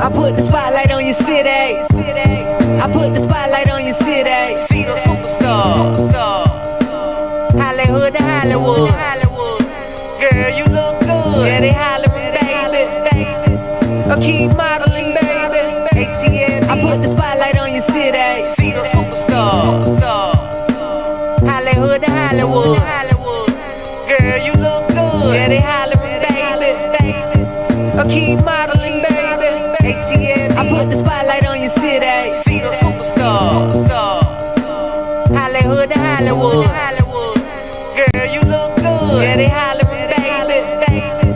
I put the spotlight on your city. I put the spotlight on your city. See those superstars. Hollywood to Hollywood. Girl, you look good. Yeah, they hollering, baby. I keep modeling, baby. ATL. I put the spotlight on your city. See those superstars. Hollywood to Hollywood. Girl, you look good. Yeah, they hollering, baby. I keep modeling, baby. ATL. I put the spotlight on your city. See those superstars. Hollywood to Hollywood. Girl, you look good. Yeah, they hollering, baby.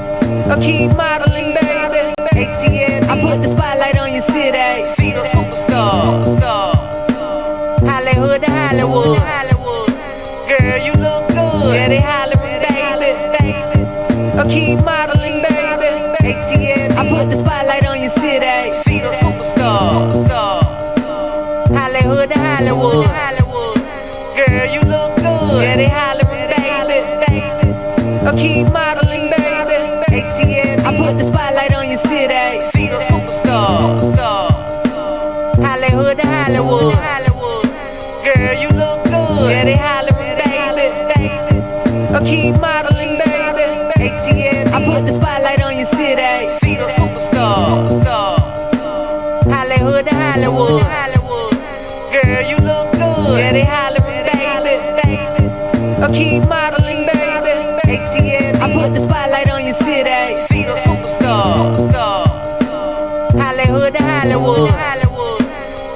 I keep modeling, baby. ATL. I put the spotlight on your city. See those superstars. Hollywood to Hollywood. Girl, you look good. Yeah, they hollering, baby. I keep modeling, baby. ATL. I put the spotlight on your city. See those superstars. Hollywood to Hollywood. Girl, you look good. Yeah, they hollering, baby. I keep modeling, baby. ATL. I put the spotlight on your city. See those superstars. Hollywood to Hollywood. Girl, you look good. Yeah, they hollering, baby. I keep modeling, baby. ATL. I put the spotlight on your city. See those superstars. Hollywood to Hollywood. Girl, you look good. Yeah, they hollering, baby. I keep modeling, baby. ATL. I put the spotlight on your city. See those superstars. Hollywood to Hollywood.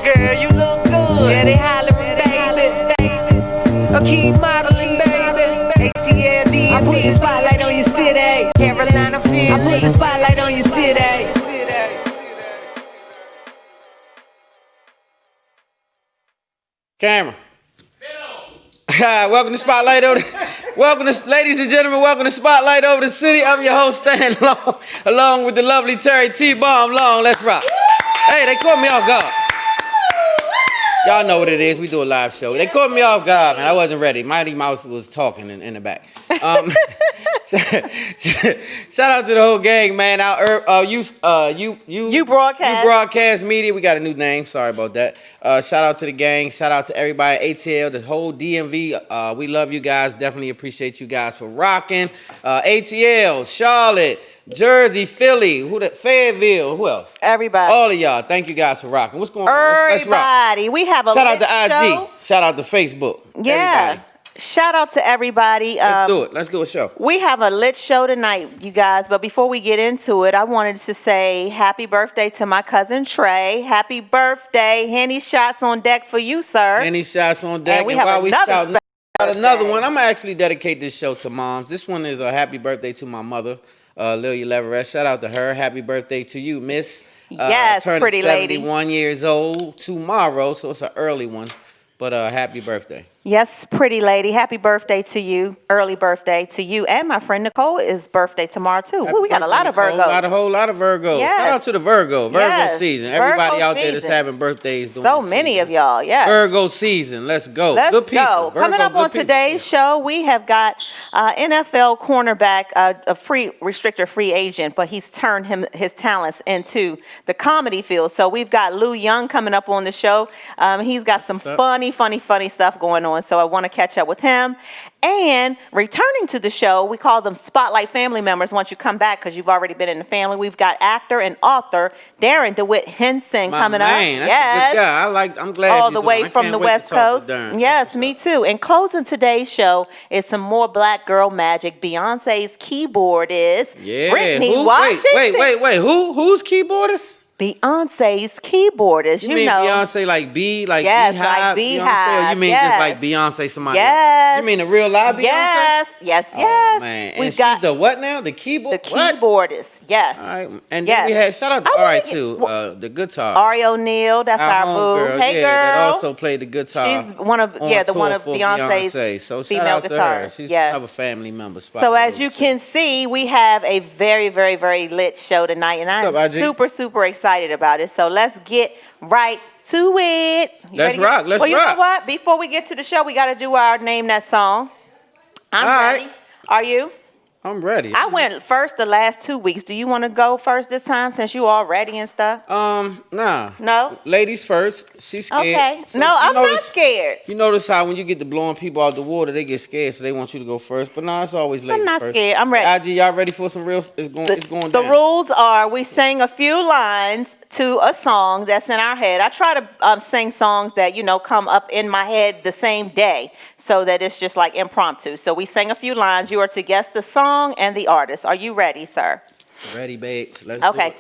Girl, you look good. Yeah, they hollering, baby. I keep modeling, baby. ATL. I put the spotlight on your city. Carolina, Philly. I put the spotlight on your city. Camera. Welcome to Spotlight over. Welcome to, ladies and gentlemen. Welcome to Spotlight over the city. I'm your host Stan Long, along with the lovely Terry T-Bomb Long. Let's rock. Hey, they caught me off guard. Y'all know what it is. We do a live show. They caught me off guard, man. I wasn't ready. Mighty Mouse was talking in the back. Shout out to the whole gang, man. You broadcast media. We got a new name. Sorry about that. Shout out to the gang. Shout out to everybody at ATL, the whole DMV. We love you guys. Definitely appreciate you guys for rocking. ATL, Charlotte, Jersey, Philly, Fayetteville, who else? Everybody. All of y'all. Thank you guys for rocking. What's going on? Everybody. We have a shout out to show. IG. Shout out to Facebook. Yeah. Everybody. Shout out to everybody. Let's do it. Let's do a show. We have a lit show tonight, you guys. But before we get into it, I wanted to say happy birthday to my cousin Trey. Happy birthday. Henny shots on deck for you, sir. Henny shots on deck. And we have another one. I'm going to actually dedicate this show to moms. This one is a happy birthday to my mother, Lilia Leverett. Shout out to her. Happy birthday to you, Miss. Yes, pretty lady. 71 years old tomorrow, so it's an early one. But happy birthday. Yes, pretty lady. Happy birthday to you. Early birthday to you. And my friend Nicole is birthday tomorrow, too. We got a lot of Virgos. A whole lot of Virgos. Yes. Shout out to the Virgo season. Everybody out there that's having birthdays. So many of y'all, yes. Virgo season. Let's go. Good people. Go. Coming up on today's show, we have got NFL cornerback, a restricted free agent, but he's turned his talents into the comedy field. So we've got Lou Young coming up on the show. He's got some funny stuff going on. So I want to catch up with him. And returning to the show, we call them Spotlight family members once you come back because you've already been in the family. We've got actor and author Darren DeWitt Henson coming up. That's a good guy. I'm glad all the way from the West Coast. Yes, me too. And closing today's show is some more black girl magic. Beyonce's keyboardist, Brittani Washington. Wait. Who's keyboardist? Beyonce's keyboardist, you mean know. Beyonce like B, like yes, Beehive, like Beehive. Or you mean just like Beyonce somebody? Yes. You mean the real live Beyonce? Yes. Oh, man. And she's the what now? The keyboard? The keyboardist, yes. All right. And then we had, shout out to Ari too, the guitar. Ari O'Neal, that's our boo. Girl. Hey, girl. That also played the guitar. She's one of Beyonce's so female guitarists. She's a family member. So as you can see, we have a very, very, very lit show tonight, and I'm super, super excited about it. So let's get right to it. Let's rock. Well, you know what? Before we get to the show, we got to do our Name That Song. I'm ready. Are you? I'm ready. I went first the last 2 weeks. Do you want to go first this time since you all ready and stuff? Nah. No? Ladies first. She's scared. Okay. So No, you I'm not notice- scared. You notice how when you get to blowing people out the water, they get scared, so they want you to go first. But no, it's always ladies I'm not first. scared. I'm ready. IG, y'all ready for some real? It's going The down. rules are we sing a few lines to a song that's in our head. I try to sing songs that, come up in my head the same day so that it's just like impromptu. So we sing a few lines. You are to guess the song and the artist. Are you ready, sir? Ready, babes. Let's do Okay. it.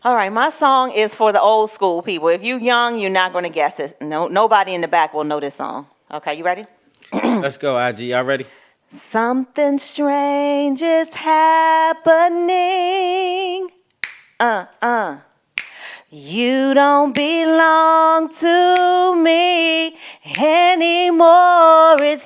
All right. My song is for the old school people. If you're young, you're not going to guess it. No, nobody in the back will know this song. Okay. You ready? Let's go, IG. Y'all ready? Something strange is happening. You don't belong to me anymore, it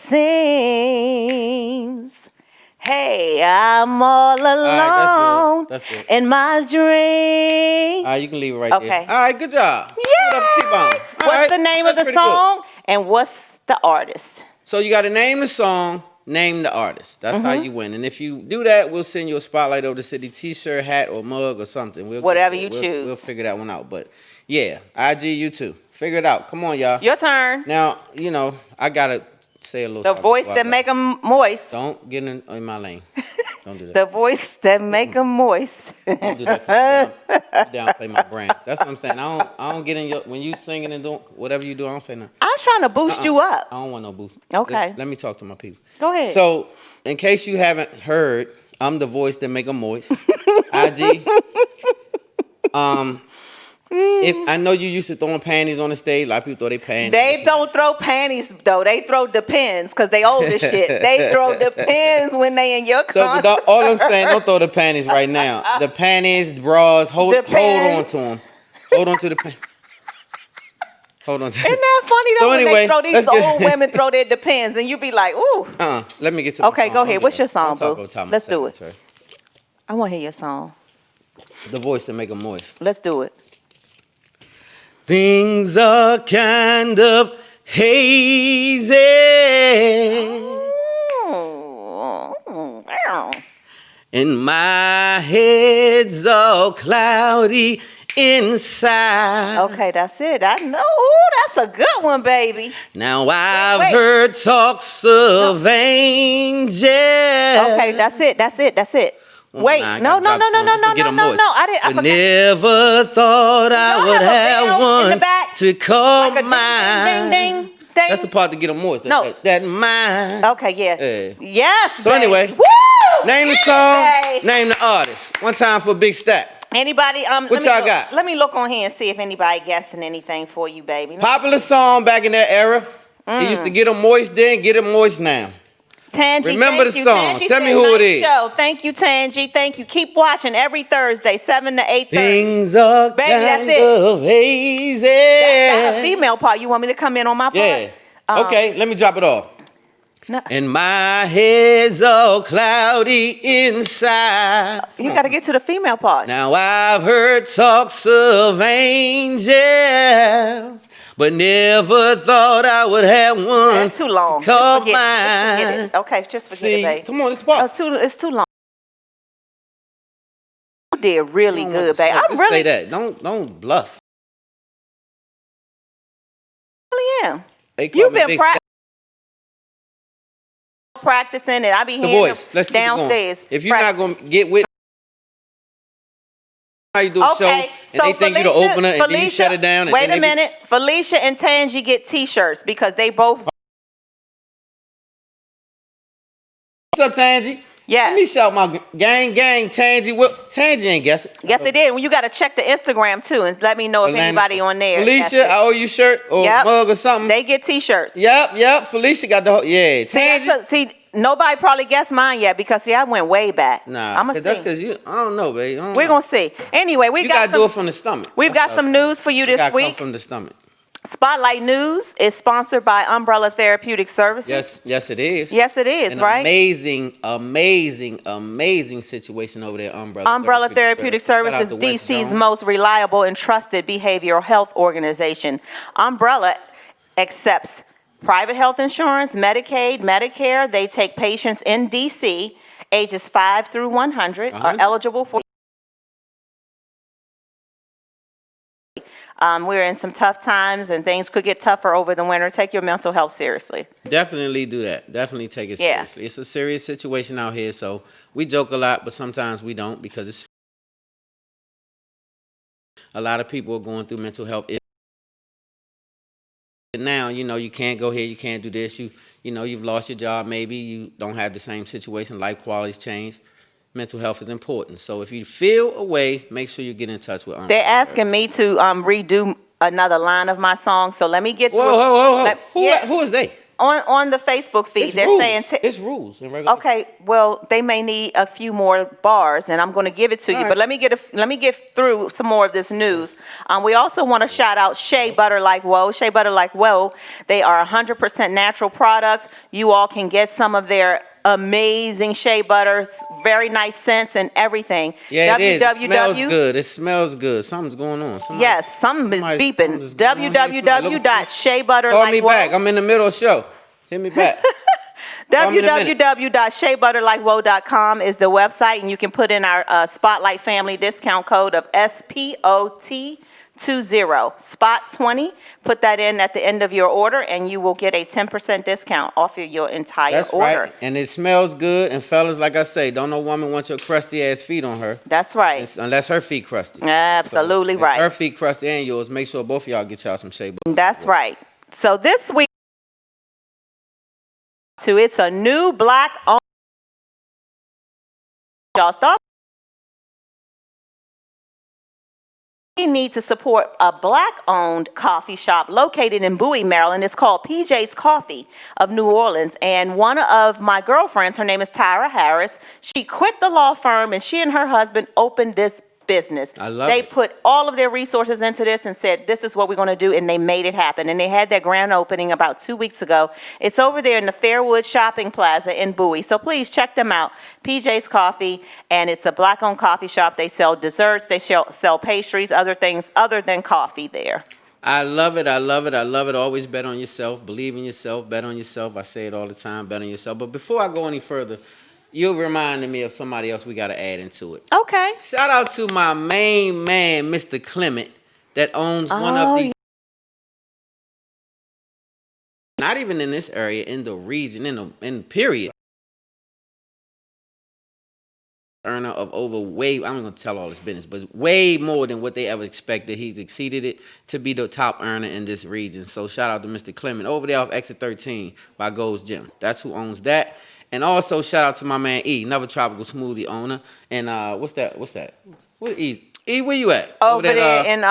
seems. Hey, I'm all alone That's good. in my dream. All right, you can leave it right Okay. there. All right, good job. Yay! Give it up to T-Bone. All What's right, the name that's of the pretty good. song and what's the artist? So you got to name the song, name the artist. That's how you win. And if you do that, we'll send you a Spotlight Over the City T-shirt, hat, or mug or something. We'll Whatever get to it. you choose. We'll figure that one out. But yeah, IG, you too. Figure it out. Come on, y'all. Your turn. Now, I got to say a little The something voice before I that go. make them moist. Don't get in my lane. Don't do that. The voice that make them moist. Don't do that. You downplay my brand. That's what I'm saying. I don't get in your when you singing and doing whatever you do. I don't say nothing. I was trying to boost you up. I don't want no boost. Okay. Let me talk to my people. Go ahead. So, in case you haven't heard, I'm the voice that make them moist. IG. If I know you used to throwing panties on the stage, a lot of people throw their panties. They don't throw panties though. They throw depends because they old as shit. They throw depends when they in your So, concert. but all I'm saying, don't throw the panties right now. The panties, the bras, hold on Depends. to them. Hold on to the panties. Hold on to Isn't that funny though? So when anyway, they throw these let's get- old women throw their depends and you be like, ooh. Let me get to my Okay, song. go ahead. Don't What's do your that. song, Don't talk boo? over top my Let's do it. secretary. I want to hear your song. The voice that make them moist. Let's do it. Things are kind of hazy. And my head's all cloudy inside. Okay, that's it. I know. Ooh, that's a good one, baby. Now I've wait. heard talks of angels. Okay, that's it. That's it. That's it. Wait, Nah, I no. gotta drop some. Just get 'em moist. I didn't. I But forgot. never thought I don't would have a have bell in the one back? to call Like a ding, mine. ding, ding, ding, ding. That's the part to get them moist. No. That mine. Okay, yeah. Yeah. Yes. So baby. anyway, Woo! Name the Get it, song, babe. name the artist. One time for a big stack. Anybody? What y'all got? Let me look on here and see if anybody guessing anything for you, baby. Popular song back in that era. It used to get them moist then, get them moist now. Tangi, Remember thank the you. song. Tangi Tell me said, who it "Nice is." show." Thank you, Tangi. Thank you. Keep watching every Thursday, 7 to 8:30. Things are Baby, kind that's it. of hazy. That's a female part. You want me to come in on my part? Yeah. Okay, let me drop it off. No, And my head's all cloudy inside. you got to get to the female part. Now I've heard talks of angels, but never thought I would have one. That's too long. to call Just forget it. Just forget mine. it. Okay, just forget See, it, babe. come on, it's the part. It's too long. You did really You don't good, want to babe. smoke. I'm Just really, say that. Don't bluff. really am. They call You've me been Big practicing it. I be Stack. The hearing voice. Let's keep it going. downstairs. If you're not gonna get with how you do a show, Okay, and they think you the opener, and then you shut it down. And Wait then a minute. Felicia and Tangi get T-shirts because they both. What's up, Tangi? Yes. Let me shout my gang, Tangi. Tangi ain't guessing. Yes, they did. Well, you got to check the Instagram too and let me know if Atlanta. anybody on there. Felicia, I owe you shirt or Yep. mug or something. They get T-shirts. Yep. Felicia got the whole, yeah. Tangi. See, nobody probably guessed mine yet because see, I went way back. Nah, I'm gonna that's see. because you, I don't know, babe. We're gonna see. Anyway, we You got gotta some. do it from the stomach. We've That's got what some I'm saying. news for you You this gotta come week. from the stomach. Spotlight News is sponsored by Umbrella Therapeutic Services. Yes, it is. Yes, it is, An right? amazing situation over there, Umbrella. Umbrella Therapeutic Shout out Services, to West DC's Jones. most reliable and trusted behavioral health organization. Umbrella accepts private health insurance, Medicaid, Medicare. They take patients in DC ages 5 through 100 are 100? eligible for. We're in some tough times and things could get tougher over the winter. Take your mental health seriously. Definitely do that. Definitely take it Yeah. seriously. It's a serious situation out here, so we joke a lot, but sometimes we don't because it's a lot of people are going through mental health. Now, you can't go here, you can't do this. You've lost your job, maybe you don't have the same situation. Life quality's changed. Mental health is important. So if you feel a way, make sure you get in touch with. They're asking me to redo another line of my song, so let me get through. Whoa. Who is they? On the Facebook feed, It's they're rules. saying. It's rules and regulations. Okay, well, they may need a few more bars, and I'm going to give it to you. All But right. let me get through some more of this news. We also want to shout out Shea Butter Like Whoa. Shea Butter Like Whoa. They are 100% natural products. You all can get some of their amazing shea butters, very nice scents and everything. Yeah, it is. It smells good. It smells good. Something's going on. Yes, something is beeping. something's going on here. www.sheabutterlikewhoa. Call me back. I'm in the middle of the show. Hit me back. www.sheabutterlikewhoa.com is the website, and you can put in our Spotlight Family discount code of SPOT20, SPOT20. Put that in at the end of your order, and you will get a 10% discount off of your entire That's order. right. And it smells good. And fellas, like I say, don't no woman want your crusty ass feet on her. That's right. Unless her feet crusty. Absolutely So, if right. her feet crusty and yours, make sure both of y'all get y'all some shea butter. That's right. So this week, it's a new black-owned. Y'all start. We need to support a black-owned coffee shop located in Bowie, Maryland. It's called PJ's Coffee of New Orleans. And one of my girlfriends, her name is Tyra Harris, she quit the law firm and she and her husband opened this business. I love They it. put all of their resources into this and said, this is what we're going to do, and they made it happen. And they had their grand opening about 2 weeks ago. It's over there in the Fairwood Shopping Plaza in Bowie. So please check them out. PJ's Coffee, and it's a black-owned coffee shop. They sell desserts, they sell pastries, other things other than coffee there. I love it. I love it. I love it. Always bet on yourself. Believe in yourself. Bet on yourself. I say it all the time. Bet on yourself. But before I go any further, you reminded me of somebody else we got to add into it. Okay. Shout out to my main man, Mr. Clement, that owns one of the, not even in this area, in the region, in period, earner of over way, I'm going to tell all this business, but way more than what they ever expected. He's exceeded it to be the top earner in this region. So shout out to Mr. Clement over there off exit 13 by Gold's Gym. That's who owns that. And also shout out to my man E, another tropical smoothie owner. And what's that? What E? E, where you at? Over there in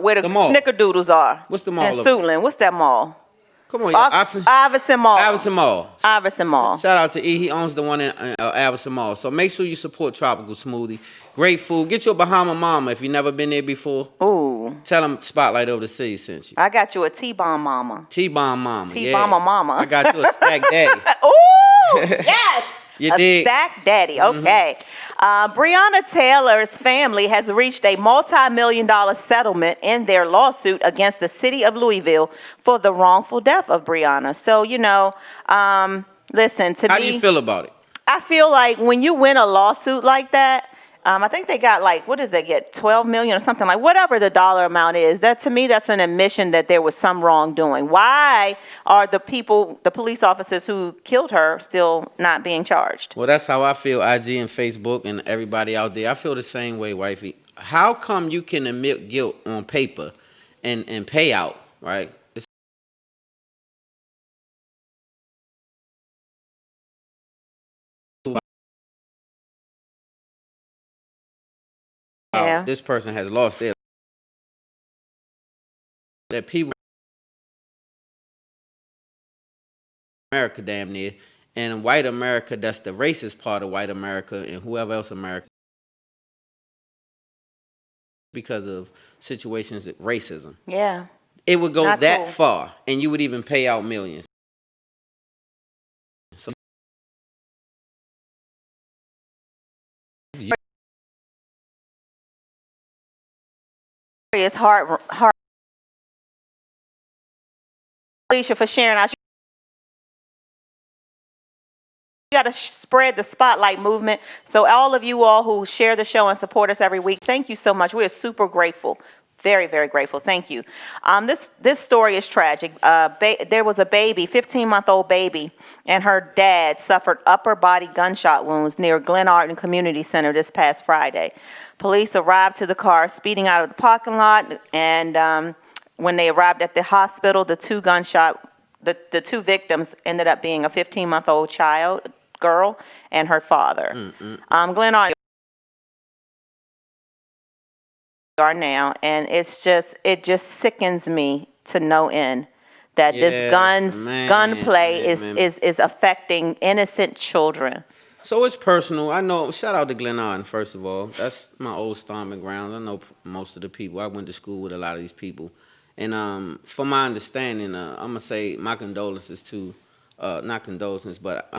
where the mall. Snickerdoodles are. What's the mall In over there? Suitland. What's that mall? Come on, Iverson Mall. Iverson Mall. Iverson Mall. Shout out to E. He owns the one in Iverson Mall. So make sure you support Tropical Smoothie. Great food. Get your Bahama Mama if you've never been there before. Ooh. Tell them Spotlight Over the City sent you. I got you a T-Bomb Mama. T-Bomb Mama. T-Bomb Mama. I got you a Stack Daddy. Ooh, yes. You a dig? Stack Daddy. Okay. Breonna Taylor's family has reached a multi-million-dollar settlement in their lawsuit against the city of Louisville for the wrongful death of Breonna. So, listen, to me. How do you feel about it? I feel like when you win a lawsuit like that, I think they got what does they get, 12 million or something, like whatever the dollar amount is. That to me, that's an admission that there was some wrongdoing. Why are the police officers who killed her still not being charged? Well, that's how I feel, IG and Facebook and everybody out there. I feel the same way, wifey. How come you can admit guilt on paper and pay out, right? Yeah. This person has lost their, that people, America damn near, and white America, that's the racist part of white America and whoever else America, because of situations of racism. Yeah. It would go Not that cool. far, and you would even pay out millions. So, It's hard. Alicia, for sharing our got to spread the spotlight movement. So all of you all who share the show and support us every week, thank you so much. We are super grateful. Very, very grateful. Thank you. This story is tragic. There was a baby, 15-month-old baby, and her dad suffered upper body gunshot wounds near Glenarden Community Center this past Friday. Police arrived to the car speeding out of the parking lot, and when they arrived at the hospital, the two victims ended up being a 15-month-old girl, and her father. Glenarden are now, and it just sickens me to no end that this gunplay is affecting innocent children. So it's personal. I know. Shout out to Glenarden, first of all. That's my old stomping ground. I know most of the people. I went to school with a lot of these people, and from my understanding, I'm gonna say my condolences to, not condolences, but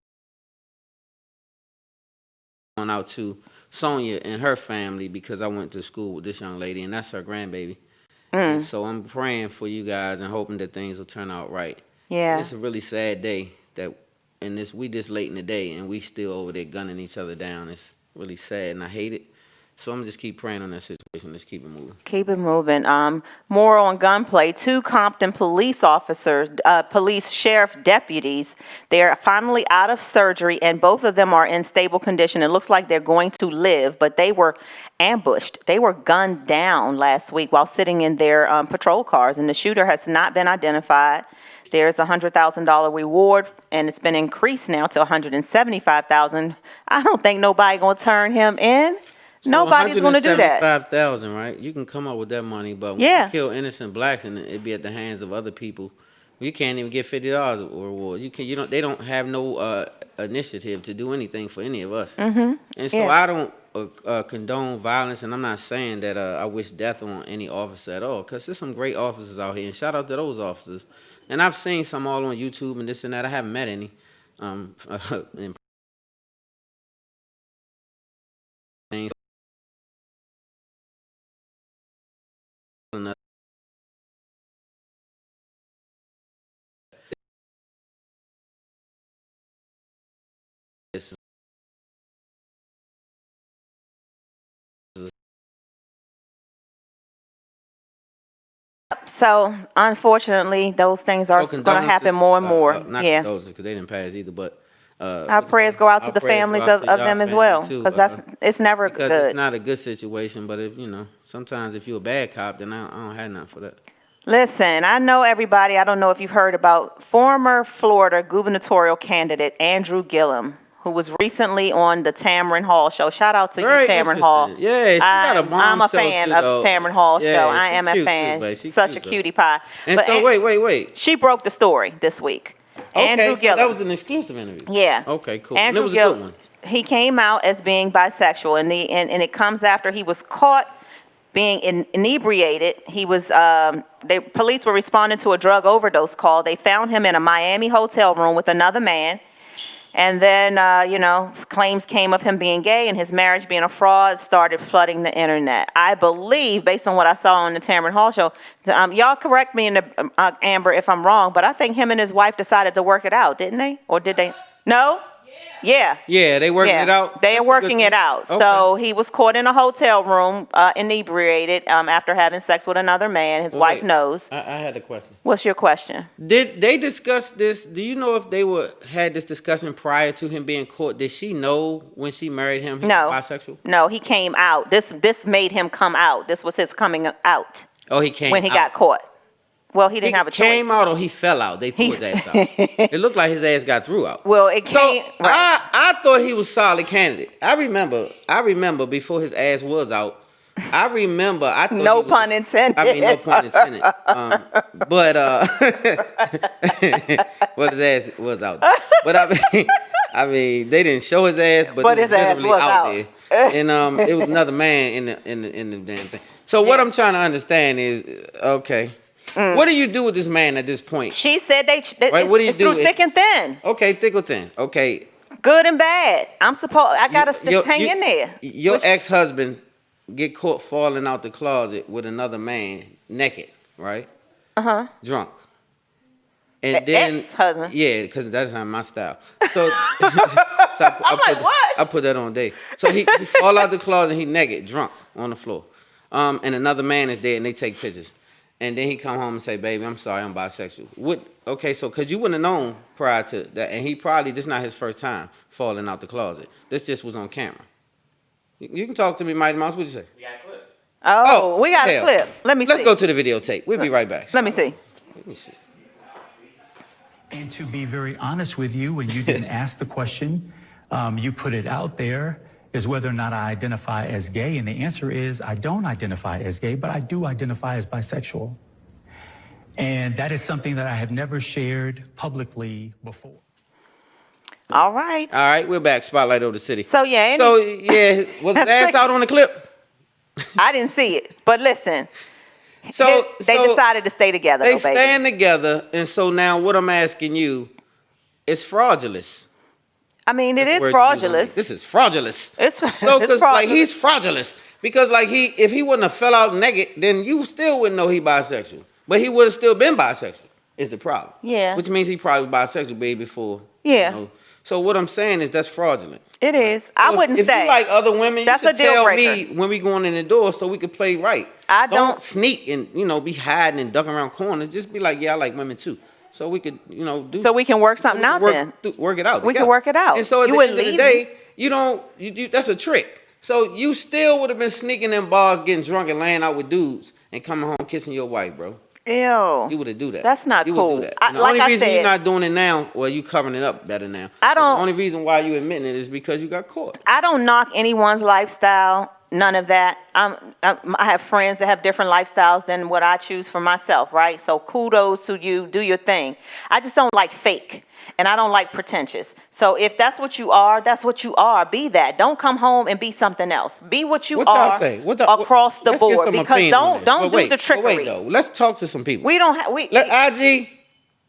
on out to Sonia and her family, because I went to school with this young lady, and that's her grandbaby. And so I'm praying for you guys and hoping that things will turn out right. Yeah. It's a really sad day we this late in the day and we still over there gunning each other down. It's really sad and I hate it. So I'm just keep praying on that situation. Let's keep it moving. Keep it moving. More on gunplay. 2 Compton police officers, police sheriff deputies, they're finally out of surgery, and both of them are in stable condition. It looks like they're going to live, but they were ambushed. They were gunned down last week while sitting in their patrol cars, and the shooter has not been identified. There's a $100,000 reward, and it's been increased now to $175,000. I don't think nobody gonna turn him in. So nobody's gonna do that. $175,000, right? You can come up with that money, but when you kill innocent blacks and it be at the hands of other people, you can't even get $50 reward. They don't have no initiative to do anything for any of us. And so I don't condone violence, and I'm not saying that I wish death on any officer at all, because there's some great officers out here, and shout out to those officers. And I've seen some all on YouTube and this and that. I haven't met any. So, unfortunately, those things are going to happen more and more. Not condolences, because they didn't pass either, but our prayers go out to the families of them as well, because it's never good. It's not a good situation, but sometimes if you're a bad cop, then I don't have nothing for that. Listen, I know everybody. I don't know if you've heard about former Florida gubernatorial candidate Andrew Gillum, who was recently on the Tamron Hall show. Shout out to you, Tamron Hall. Yeah, she got a bomb I'm a show fan too, of Tamron Hall show. Yeah, I am a fan. Too, such a cutie pie. And so wait. She broke the story this week. Andrew Gillum. That was an exclusive interview. Yeah. Okay, cool. Andrew it was Gillum, a good one. He came out as being bisexual, and it comes after he was caught being inebriated. He was police were responding to a drug overdose call. They found him in a Miami hotel room with another man. And then, claims came of him being gay and his marriage being a fraud started flooding the internet. I believe, based on what I saw on the Tamron Hall show, y'all correct me, Amber, if I'm wrong, but I think him and his wife decided to work it out, didn't they? Or did they? No? Yeah. Yeah, they working it out? They are working it out. Okay. So he was caught in a hotel room, inebriated, after having sex with another man. His wife knows. I had a question. What's your question? Did they discuss this? Do you know if they had this discussion prior to him being caught? Did she know when she married him he was bisexual? No, he came out. This made him come out. This was his coming out. Oh, he came out. When he got caught. Well, he didn't have a choice. He came out or he fell out? They threw his ass out. It looked like his ass got threw out. Well, it came. So I thought he was solid candidate. I remember before his ass was out. I thought no pun intended. I mean, no pun intended. But his ass was out. But I mean, they didn't show his ass, but his ass was out there. And it was another man in the damn thing. So what I'm trying to understand is, okay. What do you do with this man at this point? She said it's through thick and thin. Okay, thick or thin. Okay. Good and bad. I gotta hang in there. Your ex-husband get caught falling out the closet with another man, naked, right? Drunk. And then ex-husband. Yeah, because that's not my style. So, I put that on Dave. So he fall out the closet and he naked, drunk on the floor. And another man is there and they take pictures. And then he come home and say, baby, I'm sorry, I'm bisexual. Okay, so because you wouldn't have known prior to that, and he probably, this not his first time falling out the closet. This just was on camera. You can talk to me, Mighty Mouse. What'd you say? We got a clip. Oh, we got a clip. Let me see. Let's go to the videotape. We'll be right back. Let me see. Let me see. And to be very honest with you, when you didn't ask the question, you put it out there, is whether or not I identify as gay. And the answer is I don't identify as gay, but I do identify as bisexual. And that is something that I have never shared publicly before. All right. All right, we're back. Spotlight over the city. So, yeah. Was his ass out on the clip? I didn't see it, but listen. So they decided to stay together. They stand together, and so now what I'm asking you is fraudulent. I mean, it is fraudulent. This is fraudulent. It's so because like he's fraudulent because like if he wouldn't have fell out naked, then you still wouldn't know he bisexual, but he would have still been bisexual. Is the problem? Yeah. Which means he probably bisexual baby before. Yeah. You know. So what I'm saying is that's fraudulent. It is. I wouldn't if say. If you like other women, that's you should a deal tell breaker. me when we going in the door so we could play right. Don't sneak and be hiding and ducking around corners. Just be like, yeah, I like women too. So we could, do. So we can work something out then. Work it out. We can work it out. And so at the end of the day, you that's a trick. So you still would have been sneaking in bars, getting drunk and laying out with dudes and coming home kissing your wife, bro. Ew. You would have do that. That's not you cool. Would do that. The only reason you're not doing it now, well, you covering it up better now. The only reason why you admitting it is because you got caught. I don't knock anyone's lifestyle. None of that. I have friends that have different lifestyles than what I choose for myself, right? So kudos to you. Do your thing. I just don't like fake, and I don't like pretentious. So if that's what you are, that's what you are. Be that. Don't come home and be something else. Be what you are across the board. Because don't do the trickery. Wait, though. Let's talk to some people. We don't have. IG.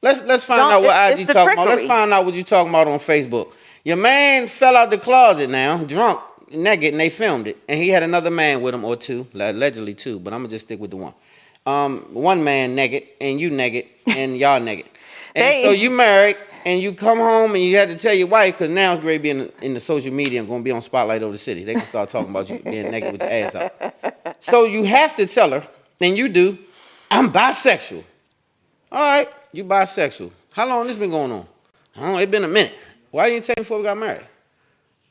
Let's find out what IG talking about. Let's find out what you talking about on Facebook. Your man fell out the closet now, drunk, naked, and they filmed it. And he had another man with him, or two, allegedly two, but I'm going to just stick with the one. One man naked, and you naked, and y'all naked. And so you married, and you come home, and you had to tell your wife, because now it's going to be in the social media and going to be on Spotlight over the city. They can start talking about you being naked with your ass out. So you have to tell her, and you do, I'm bisexual. All right, you bisexual. How long this been going on? I don't know, it's been a minute. Why didn't you tell me before we got married?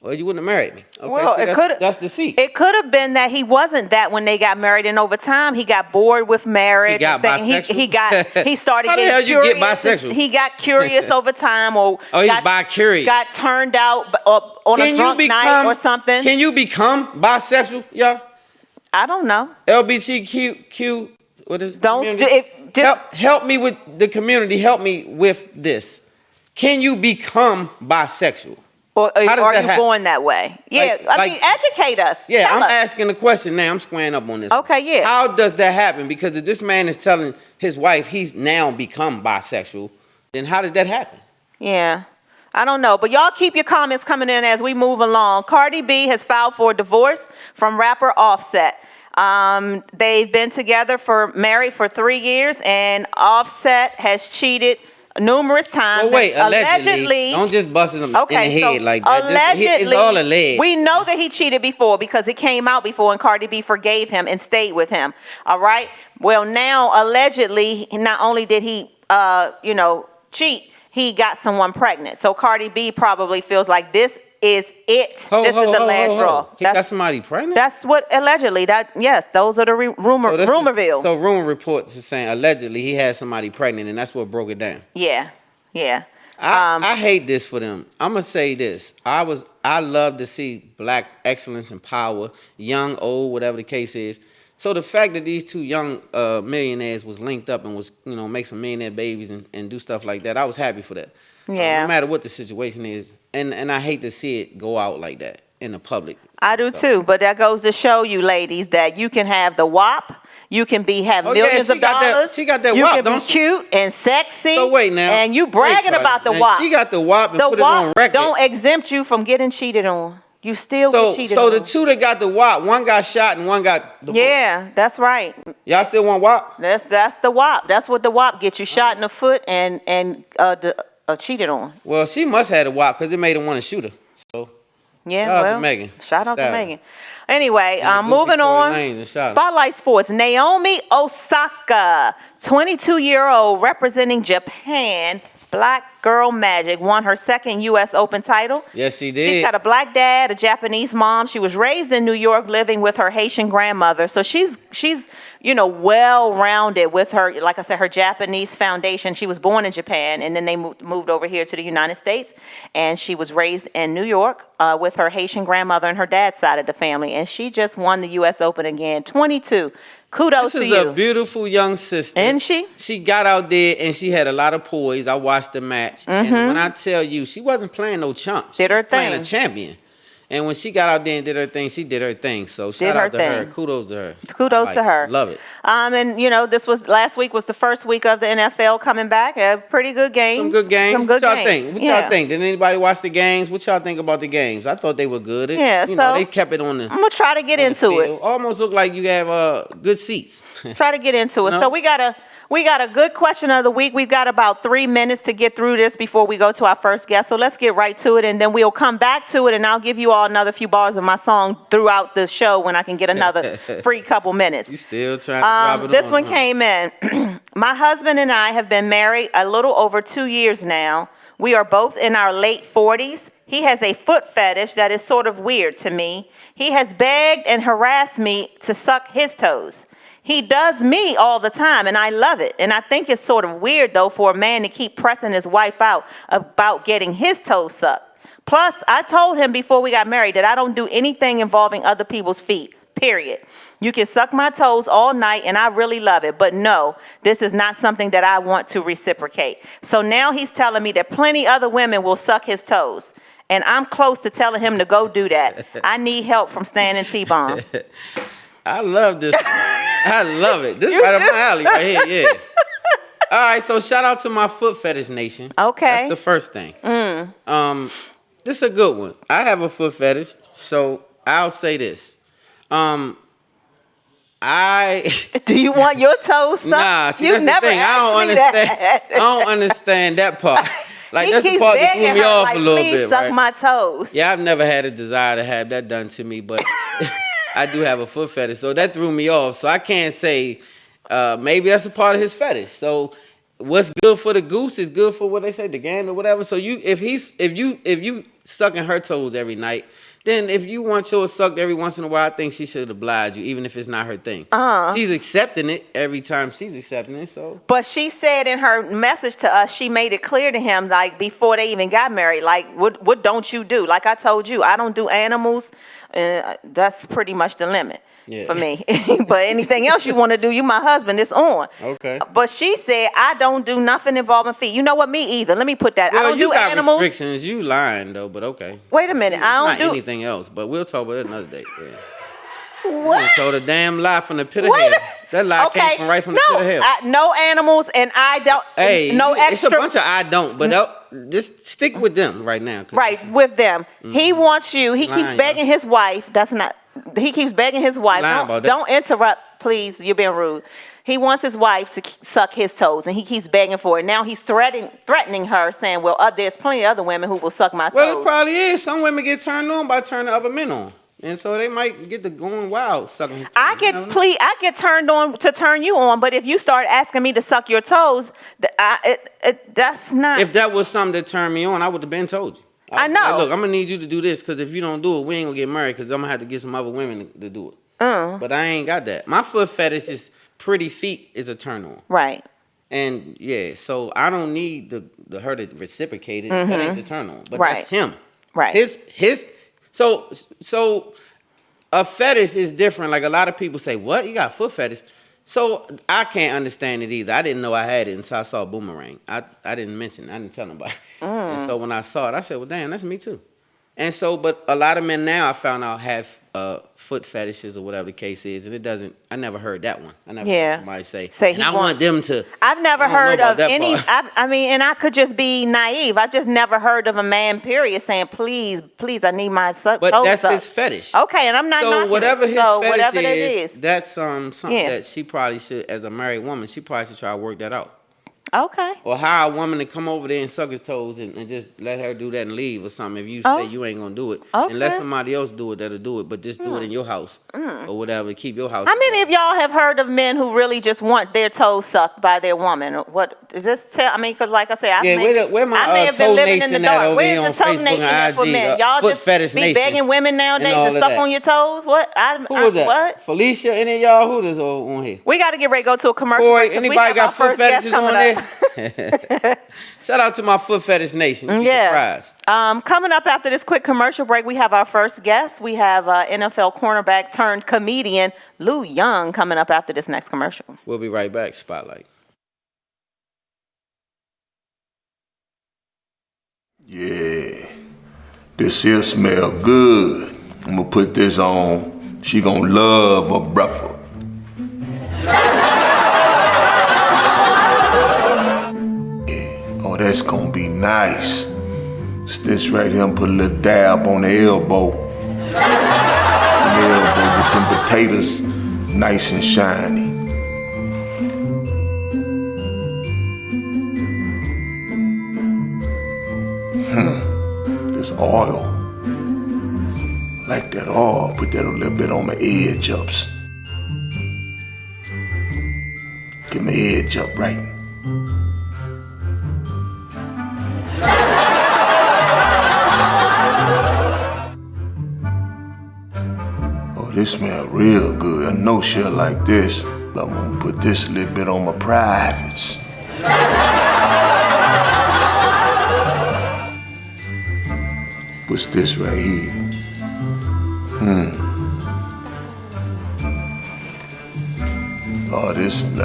Well, you wouldn't have married me. Okay, well, so that's deceit. It could have been that he wasn't that when they got married, and over time he got bored with marriage. He got bisexual. He started How getting the hell curious. You get bisexual? He got curious over time, or he's bi-curious. Got turned out on a drunk night or something. Can you become bisexual, y'all? I don't know. LGBTQ. What is? Help me with the community. Help me with this. Can you become bisexual? Or are you going that way? Yeah, I mean, educate us. Yeah, I'm asking the question now. I'm squaring up on this. Okay, yeah. How does that happen? Because if this man is telling his wife he's now become bisexual, then how did that happen? Yeah, I don't know. But y'all keep your comments coming in as we move along. Cardi B has filed for divorce from rapper Offset. They've been married for 3 years, and Offset has cheated numerous times. Well, wait, allegedly. Don't just bust him in the head like that. Allegedly, it's all alleged. We know that he cheated before because it came out before, and Cardi B forgave him and stayed with him. All right. Well, now allegedly, not only did he, cheat, he got someone pregnant. So Cardi B probably feels like this is it. This is the last straw. He got somebody pregnant? That's what allegedly. Yes, those are the rumorville. So rumor reports is saying allegedly he had somebody pregnant, and that's what broke it down. Yeah. I hate this for them. I'm gonna say this. I love to see black excellence and power, young, old, whatever the case is. So the fact that these two young millionaires was linked up and was make some millionaire babies and do stuff like that, I was happy for that. Yeah. No matter what the situation is, and I hate to see it go out like that in the public. I do too, but that goes to show you, ladies, that you can have the WAP, you can have millions of dollars. She got that you WAP, can don't be cute and sexy. So wait now, and you bragging about the WAP. She got the WAP and put it on record. Don't exempt you from getting cheated on. You still get cheated So on. the two that got the WAP, one got shot and one got the Yeah, that's right. Y'all still want WAP? That's the WAP. That's what the WAP gets you, shot in the foot and cheated on. Well, she must have had a WAP because it made him want to shoot her. So Yeah, shout out well, to Megan. shout out to Megan. Anyway, And the moving goofy Tory on. Lanez and shot her. Spotlight Sports. Naomi Osaka, 22-year-old representing Japan, Black Girl Magic, won her second U.S. Open title. Yes, she did. She's got a black dad, a Japanese mom. She was raised in New York, living with her Haitian grandmother. So she's well-rounded with her, like I said, her Japanese foundation. She was born in Japan, and then they moved over here to the United States. And she was raised in New York with her Haitian grandmother and her dad's side of the family. And she just won the U.S. Open again, 22. Kudos to you. This is a beautiful young sister. Isn't she? She got out there and she had a lot of poise. I watched the match. And when I tell you, she wasn't playing no chump. She Did her was playing thing. a champion. And when she got out there and did her thing, she did her thing. So shout out to her. Kudos to her. Kudos to her. Love it. And last week was the first week of the NFL coming back. Pretty good games. Some good games. Some good what y'all games. think? What y'all think? Did anybody watch the games? What y'all think about the games? I thought they were good. They kept it on the. I'm gonna try to get into it. Almost looked like you have good seats. Try to get into it. No? So we got a good question of the week. We've got about 3 minutes to get through this before we go to our first guest. So let's get right to it, and then we'll come back to it, and I'll give you all another few bars of my song throughout the show when I can get another free couple minutes. You still trying to drop it This on, one huh? came in. My husband and I have been married a little over 2 years now. We are both in our late 40s. He has a foot fetish that is sort of weird to me. He has begged and harassed me to suck his toes. He does me all the time, and I love it. And I think it's sort of weird, though, for a man to keep pressing his wife out about getting his toes sucked. Plus, I told him before we got married that I don't do anything involving other people's feet, period. You can suck my toes all night, and I really love it. But no, this is not something that I want to reciprocate. So now he's telling me that plenty other women will suck his toes. And I'm close to telling him to go do that. I need help from Stan and T-Bomb. I love this. I love it. This is right up my alley right here. Yeah. All right. So shout out to my foot fetish nation. Okay. That's the first thing. This is a good one. I have a foot fetish, so I'll say this. Do you want your toes sucked? Nah, see, you that's never the thing. I don't asked me understand. that. I don't understand that part. Like He that's the keeps part that begging threw me her, off like, a little please bit. suck Right? my toes. Yeah, I've never had a desire to have that done to me, but I do have a foot fetish, so that threw me off. So I can't say maybe that's a part of his fetish. So what's good for the goose is good for what they say, the game or whatever. So if you sucking her toes every night, then if you want yours sucked every once in a while, I think she should oblige you, even if it's not her thing. She's accepting it every time she's accepting it. So. But she said in her message to us, she made it clear to him, like before they even got married, like what don't you do? Like I told you, I don't do animals. That's pretty much the limit. Yeah. For me. But anything else you want to do, you my husband, it's on. Okay. But she said, I don't do nothing involving feet. You know what? Me either. Let me put that. Well, I don't do got animals. restrictions. You lying though, but okay. Wait a minute. I Not don't do anything else, but we'll talk about it another day. Yeah. what? You told a damn lie from the pit of Wait hell. a- That lie okay. came from right from the pit of hell. No animals, and I don't. Hey, no it's extra. a bunch of I don't, but just stick with them right now. 'Cause Right, with them. He wants you. He keeps Lying, begging his wife. That's not. He keeps begging his wife. Lying about that. Don't interrupt, please. You're being rude. He wants his wife to suck his toes, and he keeps begging for it. Now he's threatening her, saying, "Well, there's plenty of other women who will suck my toes." Well, it probably is. Some women get turned on by turning other men on, and so they might get to going wild sucking his toes. I get turned on to turn you on, but if you start asking me to suck your toes, that's not. If that was something that turned me on, I would have been told you. I know. Like, look, I'm gonna need you to do this because if you don't do it, we ain't gonna get married because I'm gonna have to get some other women to do it. But I ain't got that. My foot fetish is pretty feet is a turn on. Right. And yeah, so I don't need the her to reciprocate it. That ain't the turn on. But Right. that's him. Right. His so a fetish is different. Like a lot of people say, what? You got foot fetish? So I can't understand it either. I didn't know I had it until I saw Boomerang. I didn't mention it. I didn't tell nobody. And so when I saw it, I said, well, damn, that's me too. And so, but a lot of men now I found out have foot fetishes or whatever the case is, and it doesn't. I never heard that one. I never Yeah. heard somebody say. Say and he I want them to. I've never I don't know heard about of that any. part. I mean, and I could just be naive. I've just never heard of a man, period, saying, "Please, please, I need my But toes that's sucked." his fetish. Okay, and I'm not So knocking whatever it. his So fetish whatever that is, is. that's something Yeah. that she probably should, as a married woman, she probably should try to work that out. Okay. Or hire a woman to come over there and suck his toes and just let her do that and leave or something. If you say you ain't gonna do it, and let Okay. somebody else do it that'll do it, but just do it in your house or whatever. Keep your house. How many of y'all have heard of men who really just want their toes sucked by their woman? What just tell? I mean, because like I said, I Yeah, where my may have been toe living in the nation at dark. over Where's here the on toe Facebook nation and at for IG, men? Y'all Foot just Fetish be Nation begging women nowadays and all to of suck that. on your toes? What? Who was that? What? Felicia, any of y'all who is on here? We got to get ready to go to a commercial Corey, break 'cause we anybody have our got foot first guest fetishes coming on up. there? Shout out to my Foot Fetish Nation. You'd be surprised. Coming up after this quick commercial break, we have our first guest. We have NFL cornerback-turned-comedian Lou Young coming up after this next commercial. We'll be right back. Spotlight. Yeah, this here smell good. I'm gonna put this on. She gonna love her brother. Oh, that's gonna be nice. It's this right here, and put a little dab on the elbow. The elbow with them potatoes nice and shiny. This oil. Like that oil, put that a little bit on my edge ups. Get my edge up right. Oh, this smell real good. I know she'll like this, but I'm gonna put this a little bit on my privates. What's this right here?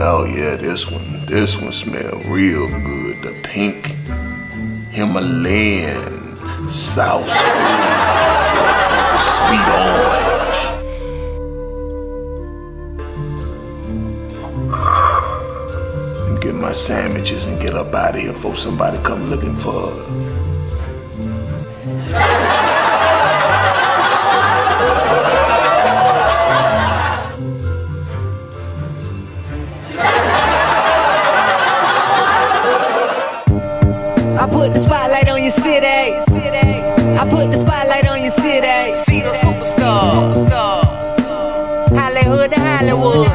Oh, yeah, this one smell real good. The pink Himalayan sauce. Sweet orange. And get my sandwiches and get up out of here before somebody come looking for her. I put the spotlight on your city. I put the spotlight on your city. See the superstars. Hollywood to Hollywood.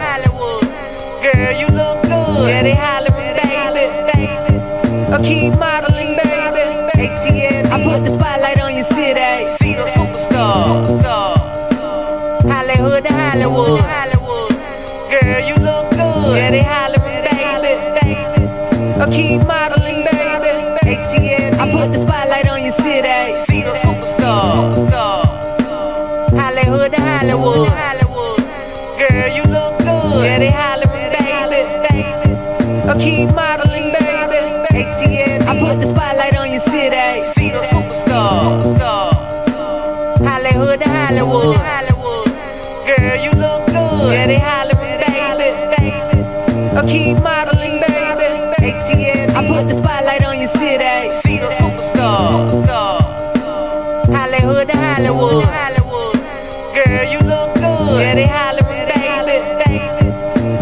Girl, you look good. Yeah, they hollering, baby. I keep modeling, baby. ATL. I put the spotlight on your city. See the superstars. Hollywood to Hollywood. Girl, you look good. Yeah, they hollering, baby. I keep modeling, baby. ATL. I put the spotlight on your city. See the superstars. Hollywood to Hollywood. Girl, you look good. Yeah, they hollering, baby. I keep modeling, baby. ATL. I put the spotlight on your city. See the superstars. Hollywood to Hollywood. Girl, you look good. Yeah, they hollering, baby. I keep modeling, baby. ATL. I put the spotlight on your city. See the superstars. Hollywood to Hollywood. Girl, you look good. Yeah, they hollering, baby.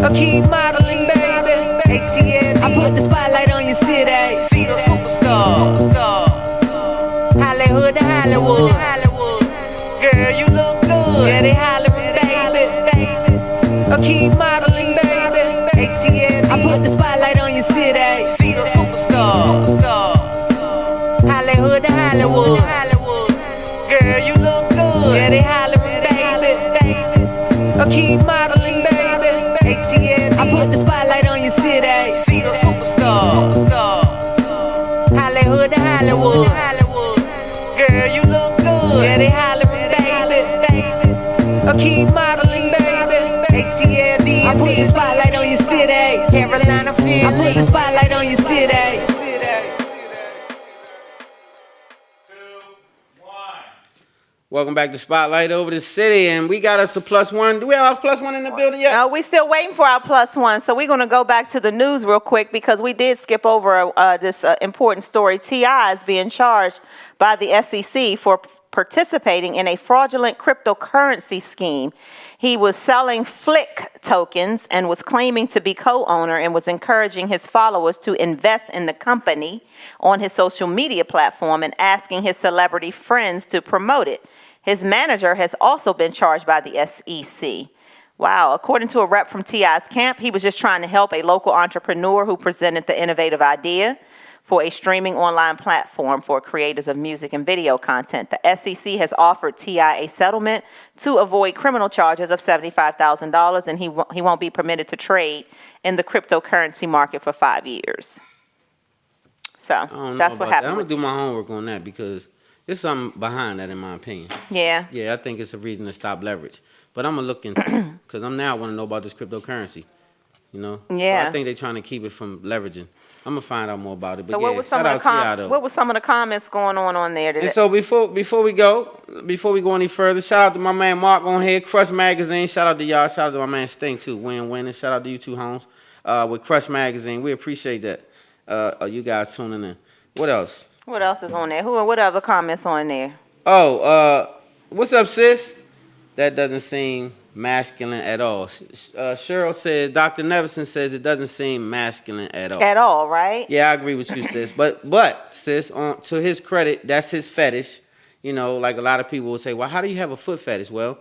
I keep modeling, baby. ATL. I put the spotlight on your city. See the superstars. Hollywood to Hollywood. Girl, you look good. Yeah, they hollering, baby. I keep modeling, baby. ATL. I put the spotlight on your city. See the superstars. Hollywood to Hollywood. Girl, you look good. Yeah, they hollering, baby. I keep modeling, baby. ATL. I put the spotlight on your city. See the superstars. Hollywood to Hollywood. Girl, you look good. Yeah, they hollering, baby. I keep modeling, baby. ATL. I put the spotlight on your city. Carolina, Philly. I put the spotlight on your city. Welcome back to Spotlight Over the City, and we got us a +1. Do we have our +1 in the building yet? No, we're still waiting for our +1. So we're going to go back to the news real quick because we did skip over this important story. T.I. is being charged by the SEC for participating in a fraudulent cryptocurrency scheme. He was selling Flick tokens and was claiming to be co-owner and was encouraging his followers to invest in the company on his social media platform and asking his celebrity friends to promote it. His manager has also been charged by the SEC. Wow. According to a rep from T.I.'s camp, he was just trying to help a local entrepreneur who presented the innovative idea for a streaming online platform for creators of music and video content. The SEC has offered T.I. a settlement to avoid criminal charges of $75,000, and he won't be permitted to trade in the cryptocurrency market for 5 years. So that's what happened. I'm going to do my homework on that because there's something behind that, in my opinion. Yeah. Yeah, I think it's a reason to stop leverage. But I'm going to look into it because I want to know about this cryptocurrency. You know? Yeah. So I think they're trying to keep it from leveraging. I'm going to find out more about it. But So yeah, what was some of the comments going on there today? And so before we go any further, shout out to my man Mark on here, Crush Magazine. Shout out to y'all. Shout out to my man Sting too, Win. And shout out to you too, Holmes, with Crush Magazine. We appreciate that. You guys tuning in. What else? What else is on there? What other comments on there? Oh, what's up, sis? That doesn't seem masculine at all. Cheryl says, Dr. Nevison says it doesn't seem masculine at all. At all, right? Yeah, I agree with you, sis. But sis, to his credit, that's his fetish. You know, like a lot of people will say, well, how do you have a foot fetish? Well,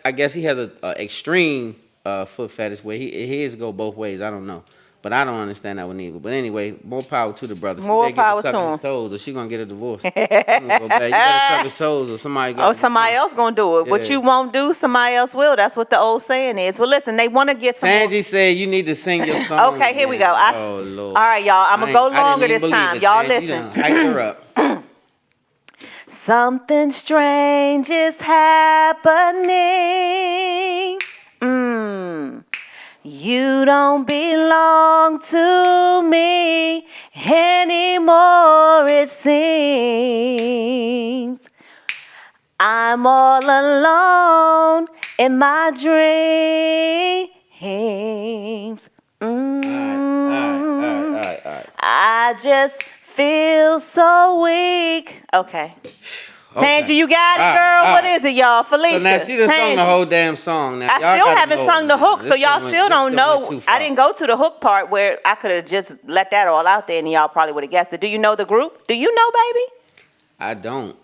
I guess he has a extreme foot fetish where his go both ways. I don't know. But I don't understand that one either. But anyway, more power to the brother. More power to him. His toes, or she gonna get a divorce. Go back. You gotta suck his toes, or somebody. Somebody else gonna do it. Yeah. What you won't do, somebody else will. That's what the old saying is. Well, listen, they want to get some. Angie said you need to sing your song. Okay, here we go. Oh Lord. All right, y'all. I'm gonna go longer this time. Y'all listen. Hype her up. Something strange is happening. You don't belong to me anymore, it seems. I'm all alone in my dreams. All right. I just feel so weak. Okay. Tangie, you got it, girl. What is it, y'all? Felicia. So now she done sung the whole damn song. Now, I still haven't sung the hook, so y'all still don't know. I didn't go to the hook part where I could have just let that all out there and y'all probably would have guessed it. Do you know the group? Do you know, baby? I don't.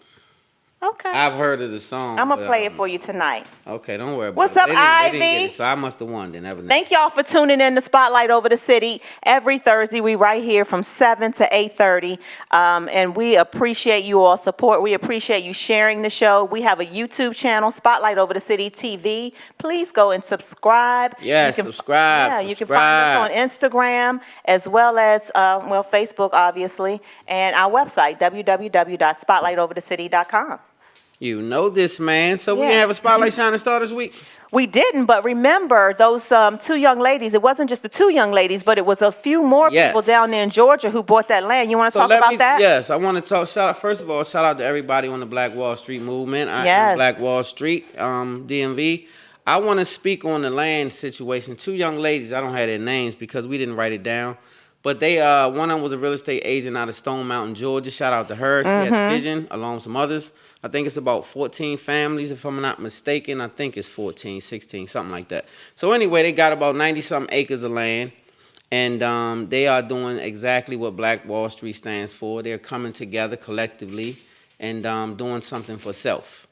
Okay. I've heard of the song. I'm going to play it for you tonight. Okay, don't worry about What's it. up, They Ivy? didn't get it, so I must have won then. Thank y'all for tuning in to Spotlight Over the City. Every Thursday, we right here from 7 to 8:30. And we appreciate you all support. We appreciate you sharing the show. We have a YouTube channel, Spotlight Over the City TV. Please go and subscribe. Yes, subscribe. Yeah, you can find us on Instagram as well as, Facebook, obviously, and our website, www.spotlightoverthecity.com. You know this, man. So we didn't have a Spotlight Shining Star this week? We didn't, but remember those two young ladies. It wasn't just the two young ladies, but it was a few more people down there in Georgia who bought that land. You want to talk about that? Yes, I want to talk. First of all, shout out to everybody on the Black Wall Street movement. I am Black Wall Street, DMV. I want to speak on the land situation. Two young ladies, I don't have their names because we didn't write it down. But they, one of them was a real estate agent out of Stone Mountain, Georgia. Shout out to her. She had the vision along with some others. I think it's about 14 families, if I'm not mistaken. I think it's 14, 16, something like that. So anyway, they got about 90-something acres of land. And they are doing exactly what Black Wall Street stands for. They're coming together collectively and doing something for self.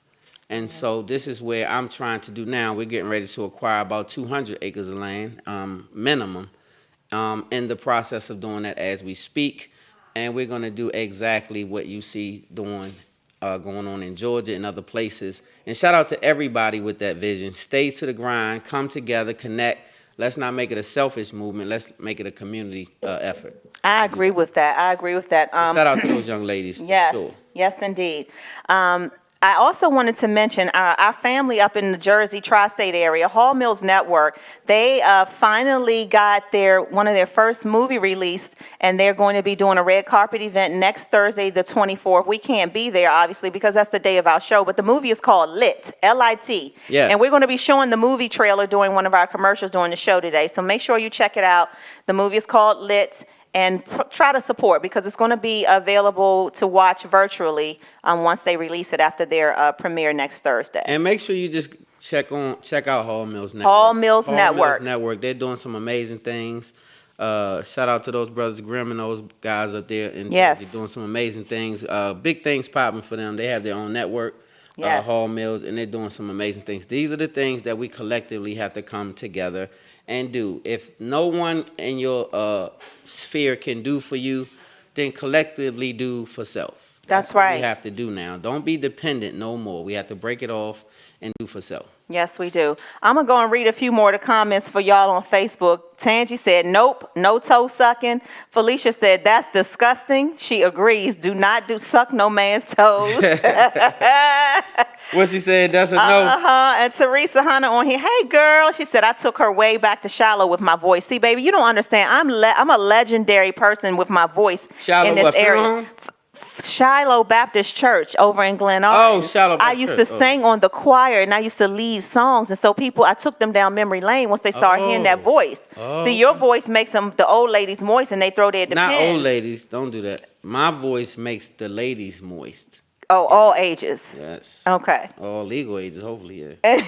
And so this is where I'm trying to do now. We're getting ready to acquire about 200 acres of land, minimum, in the process of doing that as we speak. And we're going to do exactly what you see going on in Georgia and other places. And shout out to everybody with that vision. Stay to the grind, come together, connect. Let's not make it a selfish movement. Let's make it a community effort. I agree with that. Shout out to those young ladies. Yes, sure. Yes, indeed. I also wanted to mention our family up in the Jersey tri-state area, Hall Mills Network. They finally got one of their first movie released, and they're going to be doing a red carpet event next Thursday, the 24th. We can't be there, obviously, because that's the day of our show, but the movie is called Lit, L-I-T. Yes. And we're going to be showing the movie trailer during one of our commercials during the show today, so make sure you check it out. The movie is called Lit. And try to support, because it's going to be available to watch virtually once they release it after their premiere next Thursday. And make sure you just check out Hall Mills Network. Hall Mills Network. They're doing some amazing things. Shout out to those brothers Grimm and those guys up there in Jersey doing some amazing things. Big things popping for them. They have their own network, Hall Mills, and they're doing some amazing things. These are the things that we collectively have to come together and do. If no one in your sphere can do for you, then collectively do for self. That's right. What we have to do now. Don't be dependent no more. We have to break it off and do for self. Yes, we do. I'm going to go and read a few more of the comments for y'all on Facebook. Tangi said, nope, no toe sucking. Felicia said, that's disgusting. She agrees. Do not suck no man's toes. What she said, that's a no. And Teresa Hunter on here, hey girl, she said, I took her way back to Shiloh with my voice. See, baby, you don't understand. I'm a legendary person with my voice in this area. Shiloh Baptist Church over in Glen Arden. Oh, Shiloh Baptist I used to sing on the choir, and I used to lead songs, and so I took them down memory lane once they started hearing that voice. See, your voice makes the old ladies moist, and they throw their depends. Not old ladies, don't do that. My voice makes the ladies moist. Oh, all ages. Yes. Okay. All legal ages, hopefully, yeah.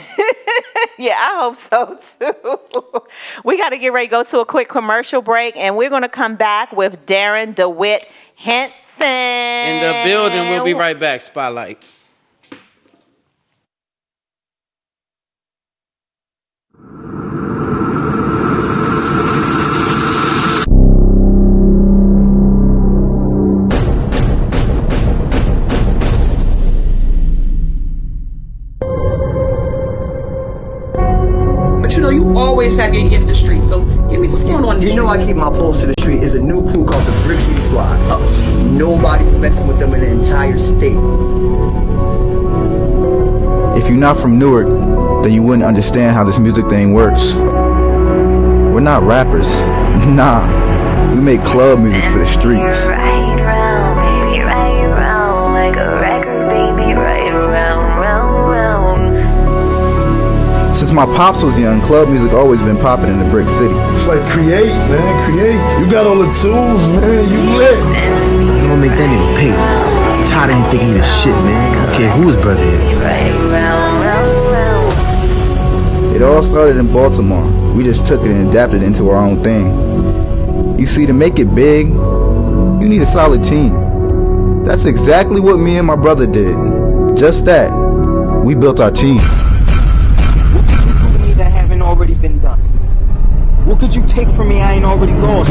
Yeah, I hope so too. We got to get ready to go to a quick commercial break, and we're going to come back with Darren DeWitt Henson. In the building, we'll be right back. Spotlight. But you know, you always have your ear in the street, so give me what's going on in the You know I keep my pulse to the street. It's a new crew called the Brick City Squad. Nobody's messing with them in the entire state. If you're not from Newark, then you wouldn't understand how this music thing works. We're not rappers. Nah. We make club music for the streets. Right round, baby, right round, like a record, baby, right round, round, round. Since my pops was young, club music always been popping in the Brick City. It's like create, man, create. You got all the tools, man, you lit. You don't make that nigga pay. I'm tired of him thinking he the shit, man. I don't care who his brother is. Right round, round, round. It all started in Baltimore. We just took it and adapted it into our own thing. You see, to make it big, you need a solid team. That's exactly what me and my brother did. Just that. We built our team. That haven't already been done. What could you take from me I ain't already lost?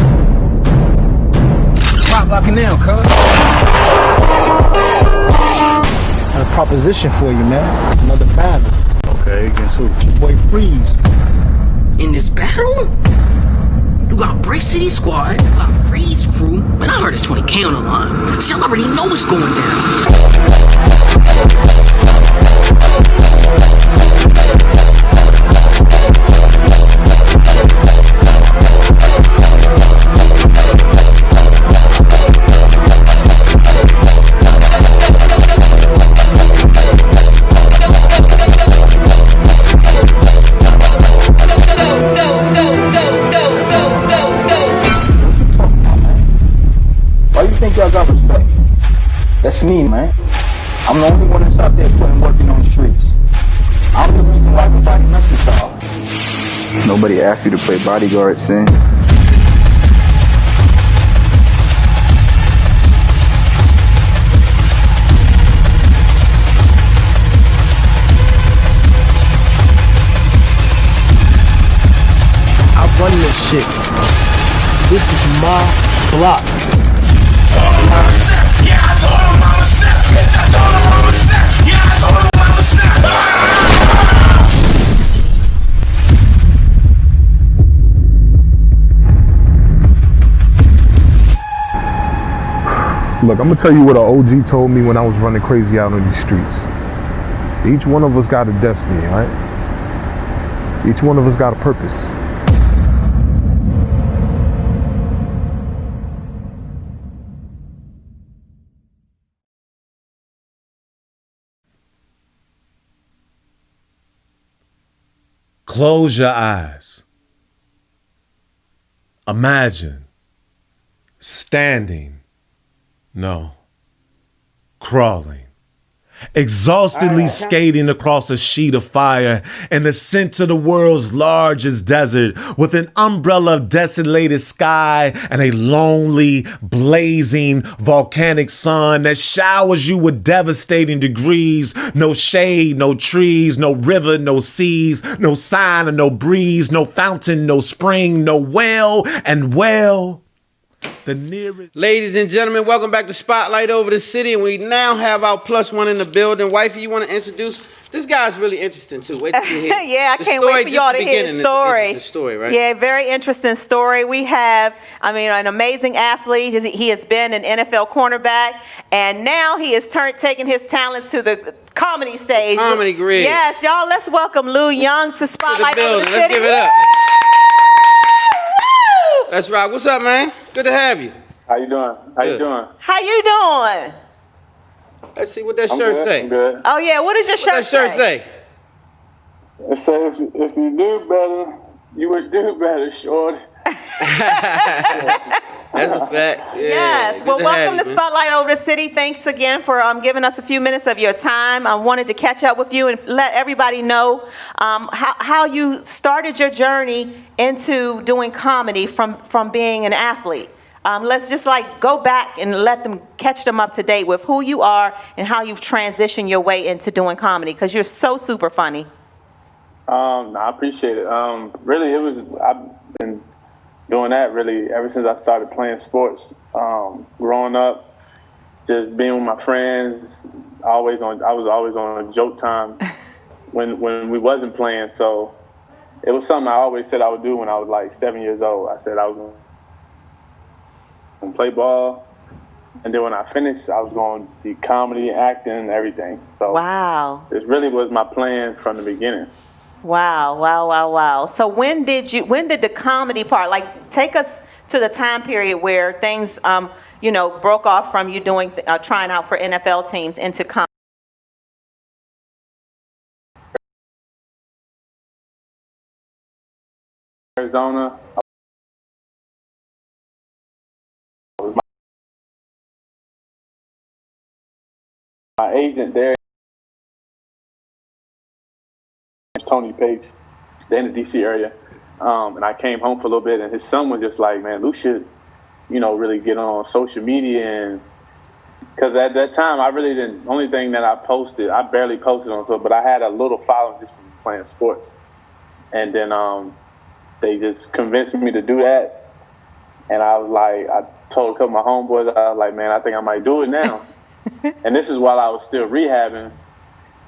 Stop locking down, cuz. Got a proposition for you, man. Another battle. Okay, against who? Your boy Freeze. In this battle? You got Brick City Squad, you got Freeze Crew. Man, I heard it's 20K on the line. See, I already know what's going down. Why you think y'all got respect? That's me, man. I'm the only one that's out there working on the streets. I'm the reason why everybody mess with y'all. Nobody asked you to play bodyguard, Sin. I run this shit. This is my block. Look, I'm gonna tell you what an OG told me when I was running crazy out on these streets. Each one of us got a destiny, right? Each one of us got a purpose. Close your eyes. Imagine standing, no, crawling, exhaustedly skating across a sheet of fire in the center of the world's largest desert with an umbrella of desolated sky and a lonely, blazing, volcanic sun that showers you with devastating degrees. No shade, no trees, no river, no seas, no sign of no breeze, no fountain, no spring, no well, and well, the nearest. Ladies and gentlemen, welcome back to Spotlight Over the City, and we now have our plus one in the building. Wifey, you want to introduce? This guy's really interesting too. Wait till you hear. Yeah, I can't wait for y'all to hear his story. Story, right? Yeah, very interesting story. We have, an amazing athlete. He has been an NFL cornerback, and now he is taking his talents to the comedy stage. Comedy grid. Yes, y'all, let's welcome Lou Young to Spotlight Over the City. Let's give it up. That's right. What's up, man? Good to have you. How you doing? How you doing? How you doing? Let's see what that shirt say. I'm good. Oh yeah, what does your shirt say? It says if you do better, you would do better, shorty. That's a fact. Yeah, yes. Well, welcome to Spotlight Over the City. Thanks again for giving us a few minutes of your time. I wanted to catch up with you and let everybody know how you started your journey into doing comedy from being an athlete. Let's just go back and let them catch them up to date with who you are and how you've transitioned your way into doing comedy, because you're so super funny. I appreciate it. Really, I've been doing that really ever since I started playing sports. Growing up, just being with my friends, I was always on a joke time when we wasn't playing. So it was something I always said I would do when I was like 7 years old. I said I was going to play ball, and then when I finished, I was going to be comedy, acting, and everything. So wow, it really was my plan from the beginning. Wow. So when did the comedy part, take us to the time period where things, broke off from you doing, trying out for NFL teams into comedy? Arizona. My agent there, Tony Page, they're in the D.C. area, and I came home for a little bit, and his son was just like, man, Lou should, really get on social media, and because at that time I really didn't. Only thing that I barely posted on, but I had a little following just from playing sports, and then they just convinced me to do that, and I was like, I told a couple of my homeboys, I was like, man, I think I might do it now. And this is while I was still rehabbing,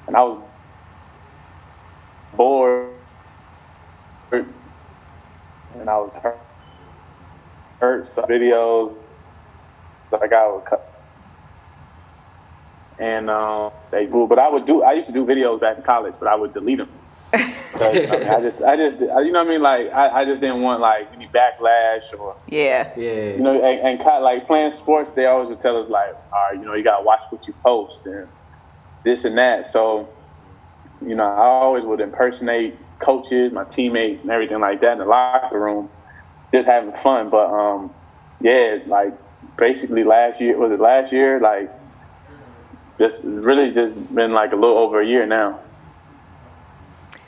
and I was bored, and I was hurt. Some videos like I would cut, and they grew. But I used to do videos back in college, but I would delete them. I just, you know what I mean? I just didn't want any backlash or yeah. And playing sports, they always would tell us all right, you gotta watch what you post and this and that. So, I always would impersonate coaches, my teammates, and everything like that in the locker room, just having fun. But basically last year, just really just been a little over a year now.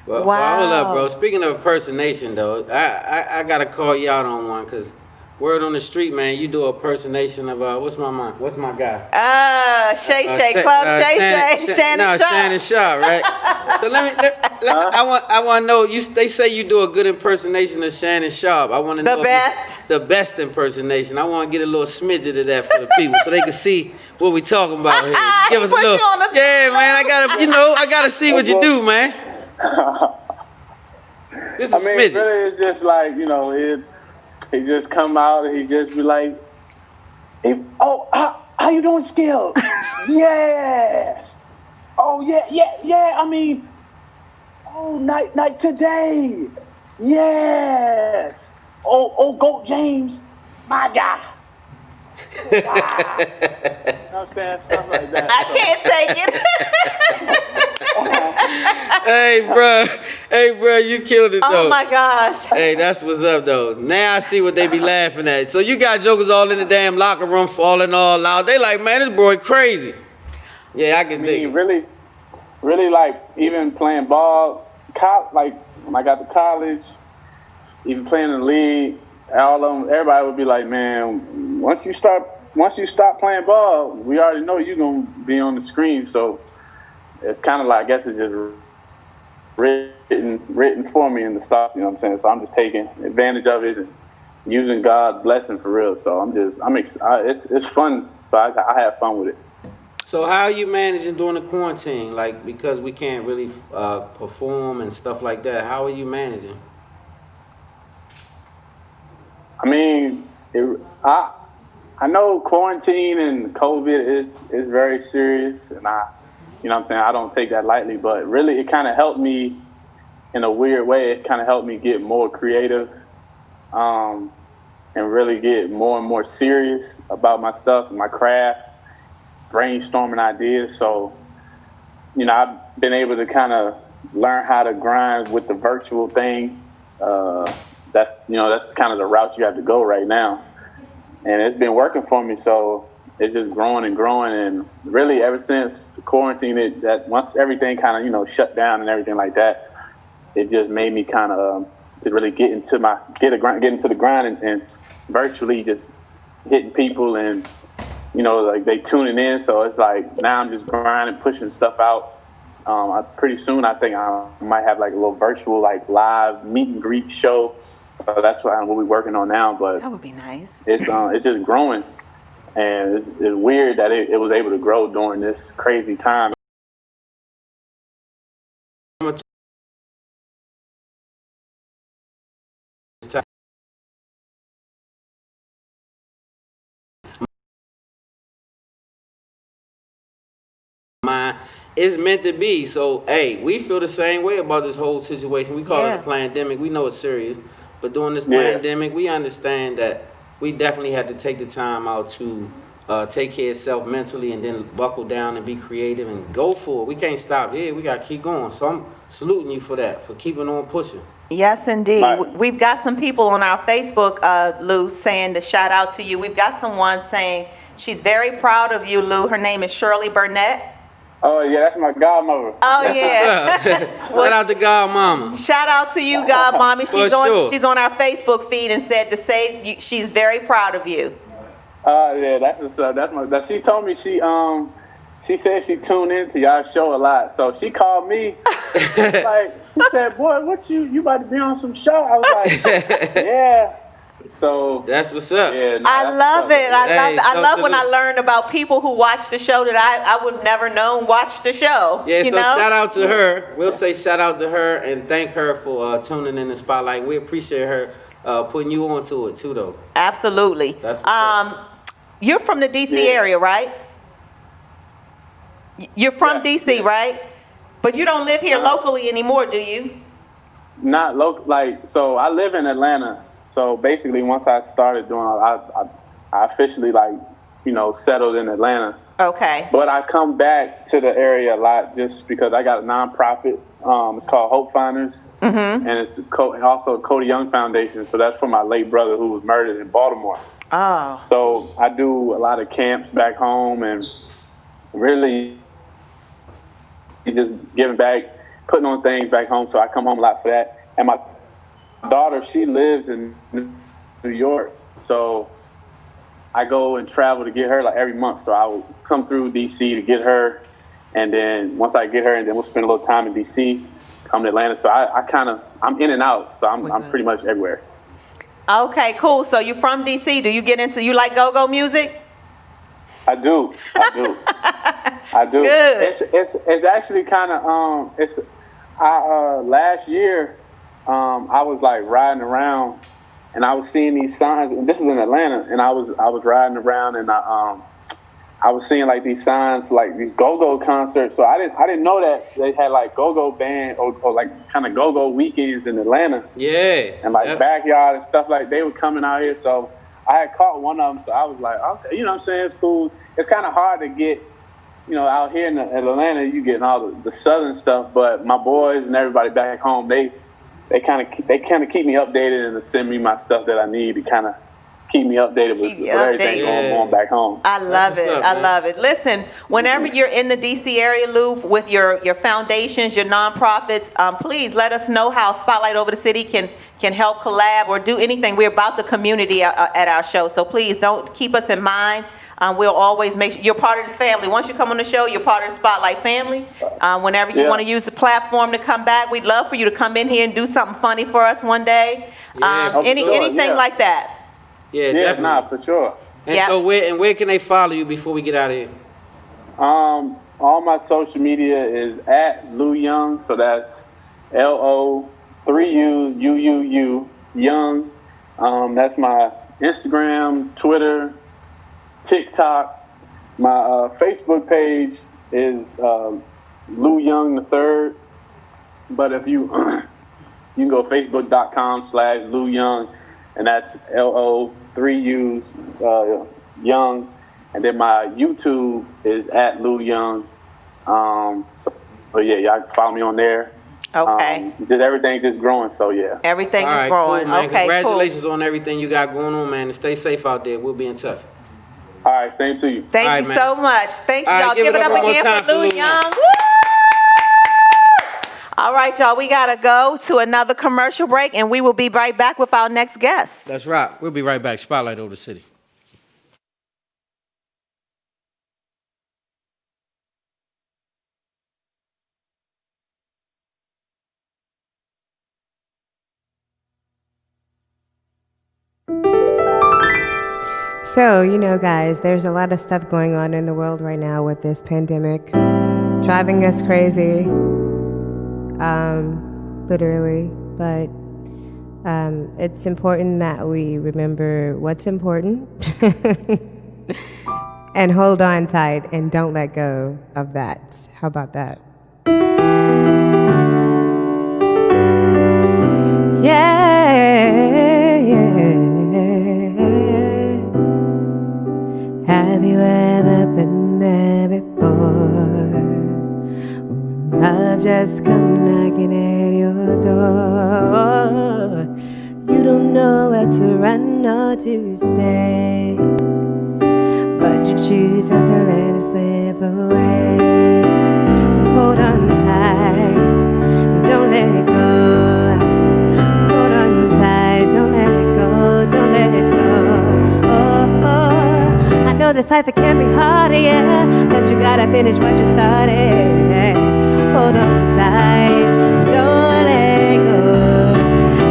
Well, hold up, bro. Speaking of impersonation, though, I gotta call you out on one, because word on the street, man, you do a impersonation of what's my guy? Shannon Sharp, right? So I want to know. They say you do a good impersonation of Shannon Sharp. I want to know the best impersonation. I want to get a little smidget of that for the people, so they can see what we talking about here. Give us a little. Yeah, man. I gotta see what you do, man. This is really, it's just he just come out and he just be like, hey, how you doing, Skill? Yes. Oh yeah. I mean, oh night today. Yes. Oh, Goat James, my guy. You know what I'm saying? Stuff like that. I can't take it. Hey, bro, you killed it, though. Oh, my gosh. Hey, that's what's up, though. Now I see what they be laughing at. So you got jokers all in the damn locker room falling all out. They like, man, this boy crazy. Yeah, I can dig it. Really, like, even playing ball, like, when I got to college, even playing in the league, all of them, everybody would be like, man, once you stop playing ball, we already know you're gonna be on the screen. So it's kind of like, I guess it's just written for me in the stuff. You know what I'm saying? So I'm just taking advantage of it and using God's blessing for real. So it's fun. So I have fun with it. So how are you managing during the quarantine? Like, because we can't really perform and stuff like that. How are you managing? I mean, I know quarantine and COVID is very serious, and you know what I'm saying, I don't take that lightly, but really it kind of helped me in a weird way. It kind of helped me get more creative and really get more and more serious about my stuff and my craft, brainstorming ideas. So, you know, I've been able to kind of learn how to grind with the virtual thing. That's kind of the route you have to go right now. And it's been working for me, so it's just growing and growing. And really, ever since the quarantine, that once everything kind of, you know, shut down and everything like that, it just made me kind of to really get into the grind and virtually just hitting people and, you know, like they tuning in. So it's like now I'm just grinding, pushing stuff out. Pretty soon, I think I might have like a little virtual, like live meet and greet show. So that's what we're working on now. But that would be nice. It's just growing, and it's weird that it was able to grow during this crazy time. It's meant to be. So, hey, we feel the same way about this whole situation. We call it a pandemic. We know it's serious. But during this pandemic, we understand that we definitely had to take the time out to take care of self mentally and then buckle down and be creative and go for it. We can't stop here. We got to keep going. So I'm saluting you for that, for keeping on pushing. Yes, indeed. We've got some people on our Facebook, Lou, saying to shout out to you. We've got someone saying she's very proud of you, Lou. Her name is Shirley Burnett. Oh, yeah, that's my godmother. Oh, yeah. Shout out to Godmama. Shout out to you, Godmommy. She's on our Facebook feed and said to say she's very proud of you. Yeah, that's what's up. She told me she said she tuned into y'all show a lot. So she called me. She said, boy, what you about to be on some show? I was like, yeah. So that's what's up. Yeah, I love it. I love when I learn about people who watch the show that I would never known watched the show. Yeah, so shout out to her. We'll say shout out to her and thank her for tuning in the spotlight. We appreciate her putting you onto it too, though. Absolutely. That's what's up. You're from the DC area, right? You're from DC, right? But you don't live here locally anymore, do you? Not local. So I live in Atlanta. So basically, once I started doing, I officially settled in Atlanta. Okay. But I come back to the area a lot just because I got a nonprofit. It's called Hope Finders, and it's also Cody Young Foundation. So that's for my late brother who was murdered in Baltimore. Oh. So I do a lot of camps back home and really just giving back, putting on things back home. So I come home a lot for that. And my daughter, she lives in New York, so I go and travel to get her every month. So I will come through DC to get her, and then once I get her, and then we'll spend a little time in DC, come to Atlanta. So I'm in and out. So I'm pretty much everywhere. Okay, cool. So you're from DC. Do you like go-go music? I do. I do. Good. It's actually kind of last year. I was riding around, and I was seeing these signs. And this is in Atlanta, and I was riding around, and I was seeing like these signs, like these go-go concerts. So I didn't know that they had like go-go band or like kind of go-go weekends in Atlanta. Yeah. And like backyard and stuff like they were coming out here. So I had caught one of them. So I was like, okay, you know what I'm saying? It's cool. It's kind of hard to get, out here in Atlanta, you getting all the southern stuff. But my boys and everybody back home, they kind of keep me updated and send me my stuff that I need to kind of keep me updated with everything going back home. I love it. I love it. Listen, whenever you're in the DC area, Lou, with your foundations, your nonprofits, please let us know how Spotlight Over the City can help collab or do anything. We're about the community at our show, so please don't keep us in mind. We'll always make sure you're part of the family. Once you come on the show, you're part of the Spotlight family. Whenever you want to use the platform to come back, we'd love for you to come in here and do something funny for us one day. Anything like that. Yeah, definitely. Nah, for sure. And so where can they follow you before we get out of here? All my social media is at Lou Young, so that's LO 3 U's UUU Young. That's my Instagram, Twitter, TikTok. My Facebook page is Lou Young III. But if you you can go facebook.com/Lou Young. And that's LO 3 U's Young. And then my YouTube is at Lou Young. Y'all can follow me on there. Okay. Everything just growing, so yeah. Everything is growing. Cool, man. Okay, Congratulations on everything you got going on, man. And stay safe out there. We'll be in touch. All right, same to you. Thank you so much. Thank you, All right, y'all. Give it up again for Lou Young. All right, y'all, we got to go to another commercial break, and we will be right back with our next guest. That's right. We'll be right back. Spotlight Over the City. So, guys, there's a lot of stuff going on in the world right now with this pandemic, driving us crazy. Literally, but it's important that we remember what's important and hold on tight and don't let go of that. How about that? Have you ever been there before? Love just come knocking at your door. You don't know where to run or to stay, but you choose not to let it slip away. So hold on tight, don't let go. Hold on tight, don't let go, don't let go. I know this life, it can be hard, yeah, but you gotta finish what you started. Hold on tight, don't let go.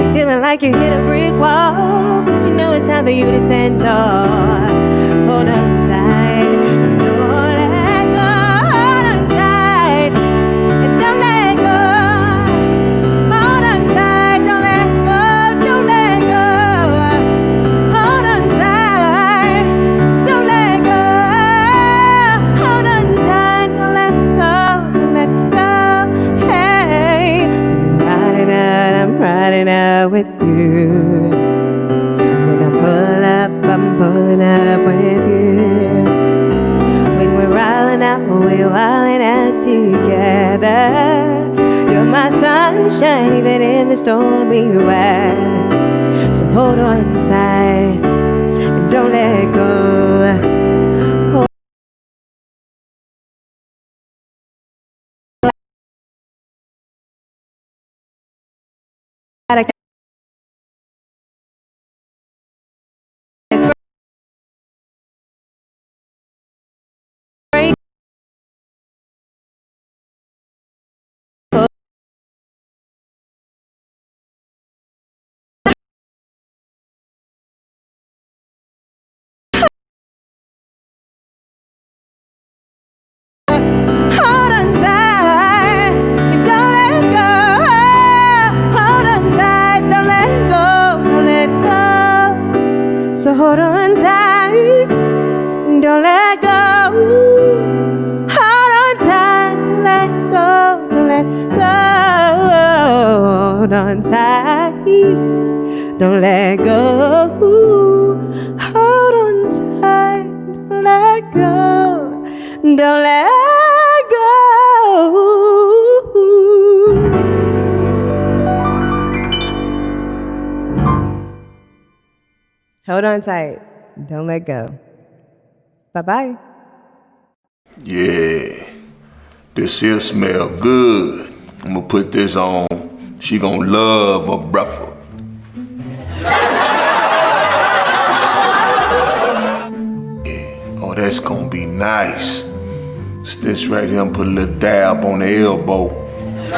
You're feeling like you hit a brick wall, but you know it's time for you to stand tall. Hold on tight, don't let go. Hold on tight, and don't let go. Hold on tight, don't let go, don't let go. Hold on tight, don't let go. Hold on tight, don't let go, don't let go. I'm riding out with you. When I pull up, I'm pulling up with you. When we're riding out, we're wilding out together. You're my sunshine, even in the stormy weather. So hold on tight, and don't let go. hold on tight. Don't let go. Hold on tight. Don't let go. Don't let go. Hold on tight. Don't let go. Bye-bye. Yeah, this here smell good. I'm gonna put this on. She gonna love her brother. Yeah. Oh, that's gonna be nice. It's this right here. I'm put a little dab on the elbow. The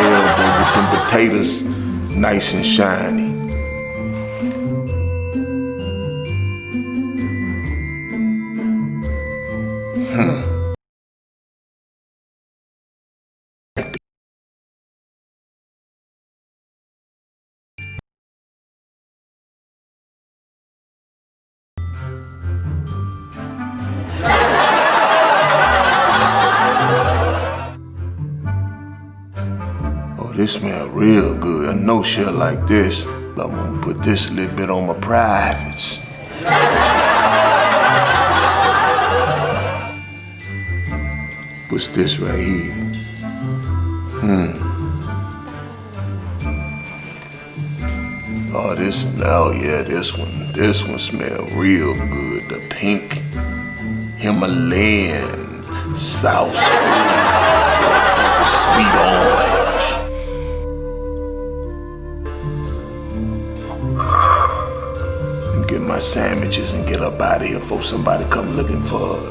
elbow with them potatoes nice and shiny. Oh, this smell real good. I know shit like this, but I'm gonna put this a little bit on my privates. What's this right here? Oh, yeah, this one smell real good. The pink Himalayan sauce, sweet orange. And get my sandwiches and get up out of here before somebody come looking for her.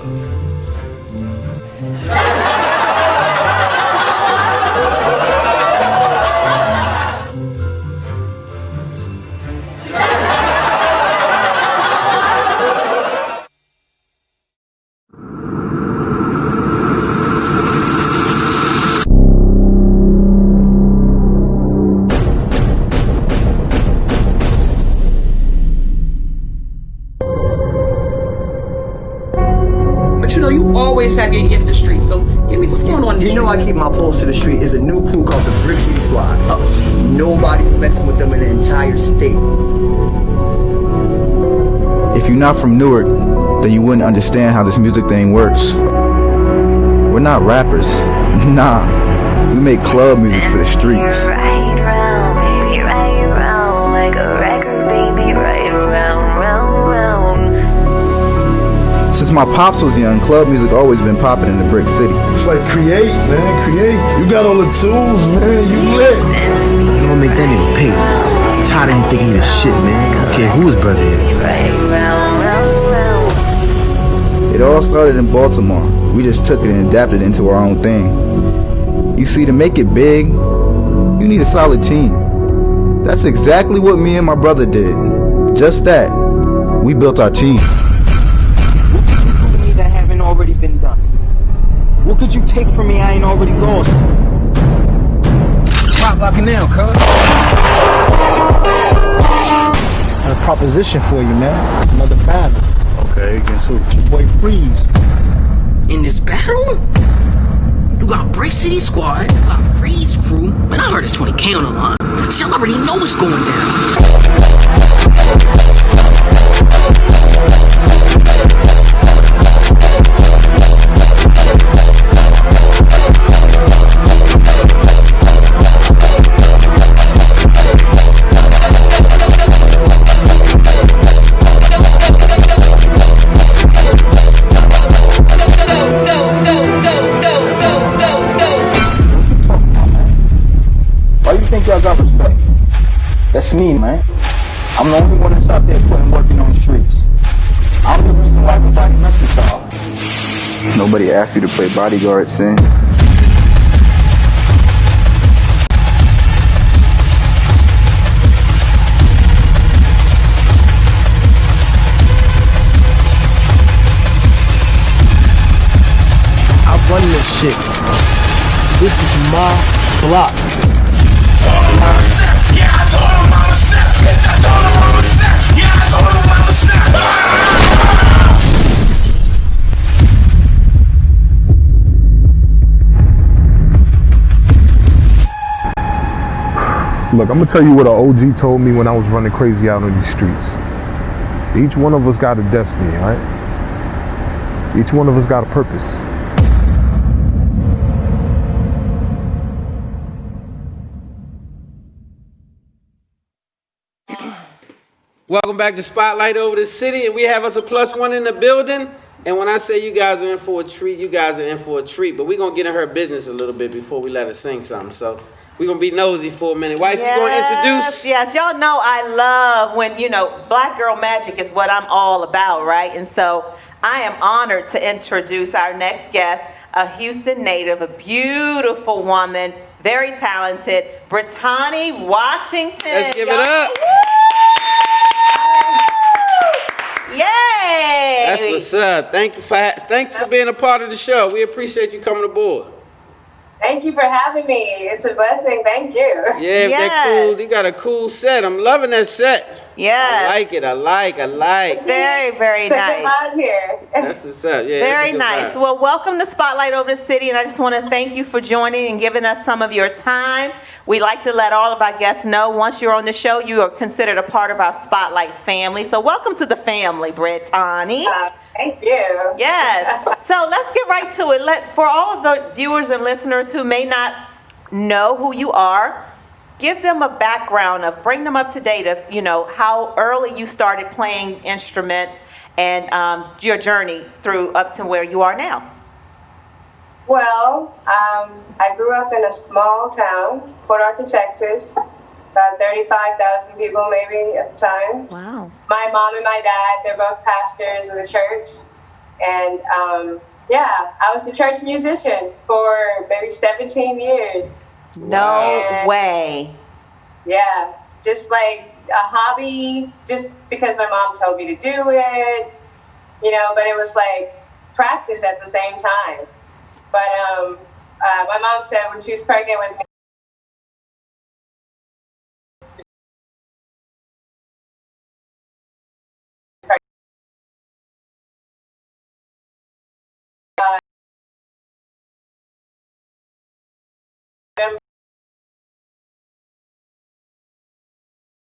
You always have your ear to the street, so give me what's going on in the You know I keep my pulse to the street. There's a new crew called the Brittani Squad. Nobody's messing with them in the entire state. If you're not from Newark, then you wouldn't understand how this music thing works. We're not rappers. Nah. We make club music for the streets. Right round, baby, right round, like a record, baby, right round, round, round. Since my pops was young, club music always been popping in the Brick City. It's like create, man, create. You got all the tools, man. You lit. You don't make that nigga pay. I'm tired of him thinking he the shit, man. I don't care who his brother is. Right round, round, round. It all started in Baltimore. We just took it and adapted it into our own thing. You see, to make it big, you need a solid team. That's exactly what me and my brother did. Just that. We built our team. That haven't already been done. What could you take from me I ain't already lost? Pop like it now, cuz. Got a proposition for you, man. Another battle. Okay, against who? Your boy Freeze. In this battle, you got Brick City Squad, you got Freeze Crew. Man, I heard it's 20K on the line. Y'all already know what's going down. Why you think y'all got respect? That's me, man. I'm the only one that's out there putting working on the streets. I'm the reason why everybody mess with y'all. Nobody asked you to play bodyguard, Sin. I run this shit. This is my block. Look, I'm gonna tell you what an OG told me when I was running crazy out on these streets. Each one of us got a destiny, all right? Each one of us got a purpose. Welcome back to Spotlight Over the City, and we have us a +1 in the building. And when I say you guys are in for a treat, you guys are in for a treat. But we're going to get in her business a little bit before we let her sing something. So we're going to be nosy for a minute. Wife, you going to introduce? Yes, y'all know I love when, Black Girl Magic is what I'm all about, right? And so I am honored to introduce our next guest, a Houston native, a beautiful woman, very talented, Brittani Washington. Let's give it up. Yay! That's what's up. Thanks for being a part of the show. We appreciate you coming aboard. Thank you for having me. It's a blessing. Thank you. Yeah, that cool. You got a cool set. I'm loving that set. Yeah. I like it. I like. Very, very it's nice. A good vibe here. That's what's up. Yeah. Very nice. Well, welcome to Spotlight Over the City, and I just want to thank you for joining and giving us some of your time. We like to let all of our guests know once you're on the show, you are considered a part of our Spotlight family. So welcome to the family, Brittani. Thank you. Yes. So let's get right to it. For all of the viewers and listeners who may not know who you are, give them a background bring them up to date of, how early you started playing instruments and your journey through up to where you are now. Well, I grew up in a small town, Port Arthur, Texas. About 35,000 people maybe at the time. Wow. My mom and my dad, they're both pastors of the church. And I was the church musician for maybe 17 years. No way. Yeah, just like a hobby, just because my mom told me to do it, but it was like practice at the same time. But my mom said when she was pregnant with me,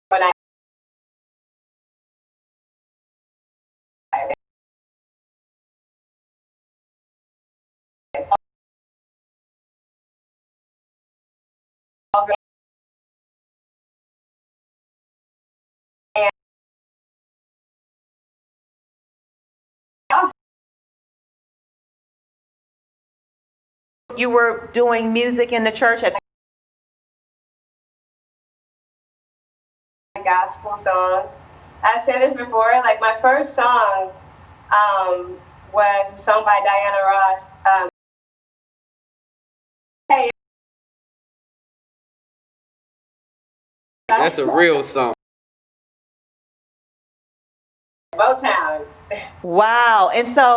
when I You were doing music in the church at gospel song. I said this before, like my first song was a song by Diana Ross. Hey. That's a real song. Motown. Wow. And so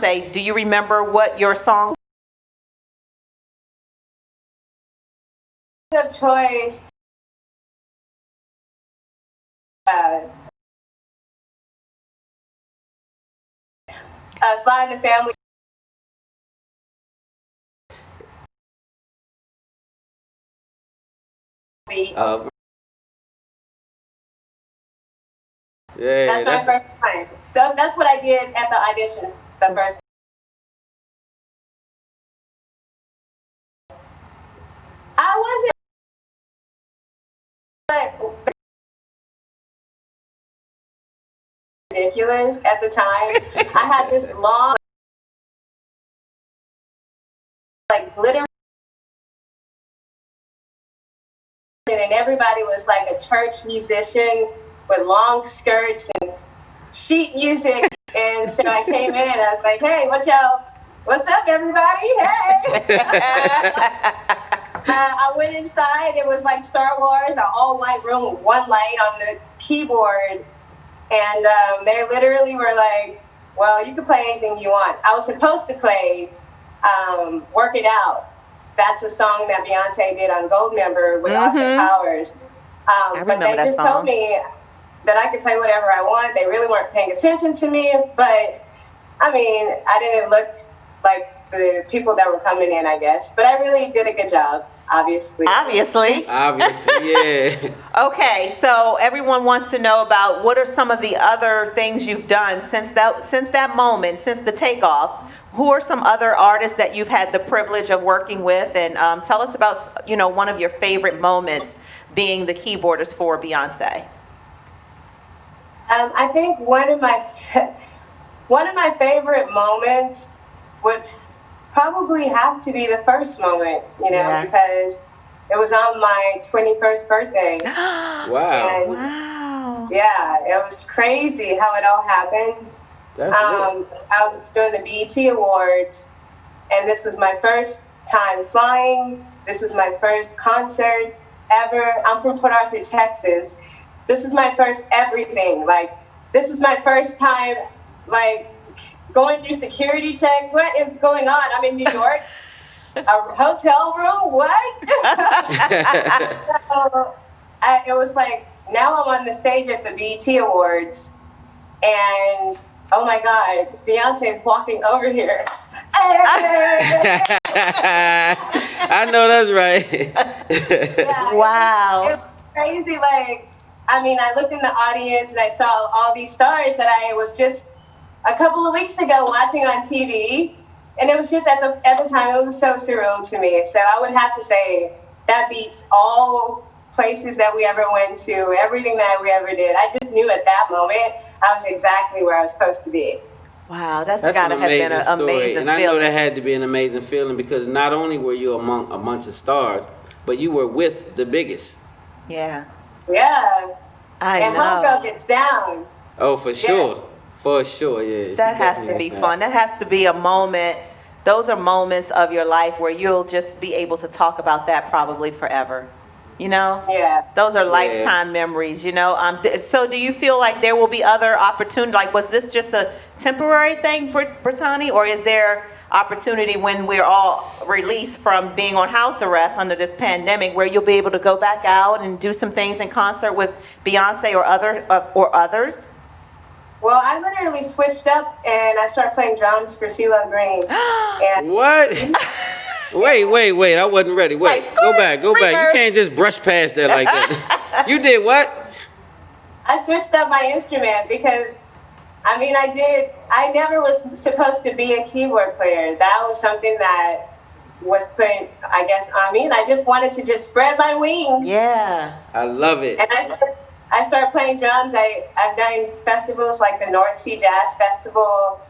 say, do you remember what your song of choice? Sly and the Family. Yeah, that's my first time. So that's what I did at the auditions. The first. I wasn't ridiculous at the time. I had this long, glitter, and everybody was like a church musician with long skirts and sheet music. And so I came in and I was like, hey, what's up, everybody? Hey. I went inside. It was like Star Wars, an all-white room with one light on the keyboard. And they literally were like, well, you can play anything you want. I was supposed to play Work It Out. That's a song that Beyonce did on Goldmember with Austin Powers. But they just told me that I could play whatever I want. They really weren't paying attention to me. But, I mean, I didn't look like the people that were coming in, I guess. But I really did a good job, obviously. Obviously, yeah. Okay, so everyone wants to know about what are some of the other things you've done since that moment, since the takeoff. Who are some other artists that you've had the privilege of working with? And tell us about, one of your favorite moments being the keyboardist for Beyonce. I think one of my favorite moments would probably have to be the first moment, because it was on my 21st birthday. Wow. And yeah, it was crazy how it all happened. I was doing the BET Awards, and this was my first time flying. This was my first concert ever. I'm from Port Arthur, Texas. This was my first everything. This was my first time, going through security check. What is going on? I'm in New York. A hotel room? What? It was now I'm on the stage at the BET Awards, and oh my God, Beyonce is walking over here. I know that's right. Yeah, wow. It was crazy. I looked in the audience and I saw all these stars that I was just a couple of weeks ago watching on TV. And it was just at the time, it was so surreal to me. So I would have to say that beats all places that we ever went to, everything that we ever did. I just knew at that moment I was exactly where I was supposed to be. Wow, that's got to have been an amazing and I feeling. know that had to be an amazing feeling because not only were you among a bunch of stars, but you were with the biggest. Yeah. Yeah. I and know. Homegirl gets down. Oh, for sure. For sure, yeah. That has to be fun. That has to be a moment. Those are moments of your life where you'll just be able to talk about that probably forever. Yeah. Those are lifetime memories, So do you feel like there will be other opportunities? Was this just a temporary thing, Brittani, or is there opportunity when we're all released from being on house arrest under this pandemic where you'll be able to go back out and do some things in concert with Beyonce or others? Well, I literally switched up and I started playing drums for CeeLo Green. And what? Wait, I wasn't ready. Wait, go back. You can't just brush past that like that. You did what? I switched up my instrument because, I never was supposed to be a keyboard player. That was something that was put, I guess, on me. And I just wanted to just spread my wings. Yeah. I love it. And I started playing drums. I've done festivals like the North Sea Jazz Festival.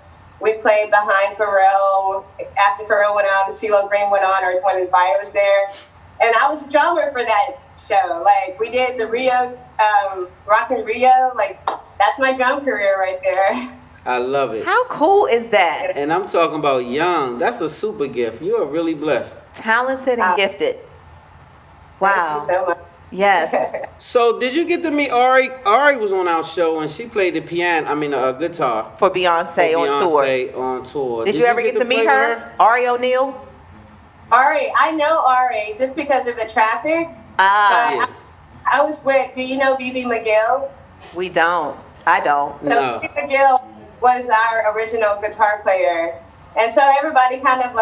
We played behind Pharrell. After Pharrell went on, CeeLo Green went on, or when Bio was there. And I was a drummer for that show. We did the Rio, Rock in Rio. That's my drum career right there. I love it. How cool is that? And I'm talking about young. That's a super gift. You are really blessed. Talented and gifted. Wow. Thank you so much. Yes. So did you get to meet Ari? Ari was on our show and she played the guitar. For Beyonce on tour. Did you ever get to meet her? Ari O'Neil? Ari, I know Ari just because of the traffic. I was with, do you know BB McGill? We don't. I don't. So BB McGill was our original guitar player. And so everybody kind of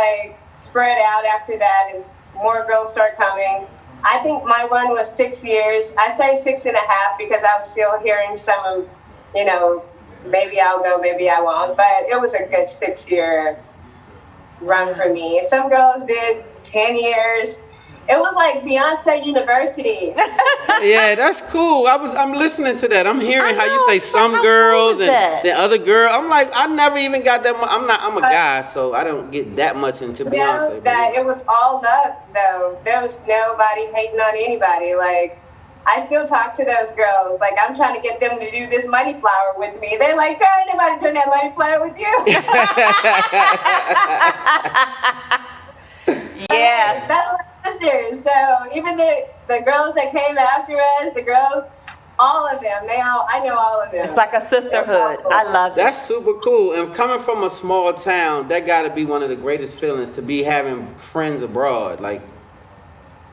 spread out after that and more girls start coming. I think my run was 6 years. I say 6.5 because I was still hearing some, maybe I'll go, maybe I won't. But it was a good 6-year run for me. Some girls did 10 years. It was like Beyonce University. Yeah, that's cool. I'm listening to that. I'm hearing how you say some girls and the other girl. I'm like, I never even got that much. I'm a guy, so I don't get that much into Beyonce. That it was all love, though. There was nobody hating on anybody. I still talk to those girls. I'm trying to get them to do this money flower with me. They're like, girl, ain't nobody doing that money flower with you. Yeah. That's what sisters. So even the girls that came after us, the girls, all of them, I know all of them. It's like a sisterhood. I love it. That's super cool. And coming from a small town, that got to be one of the greatest feelings to be having friends abroad.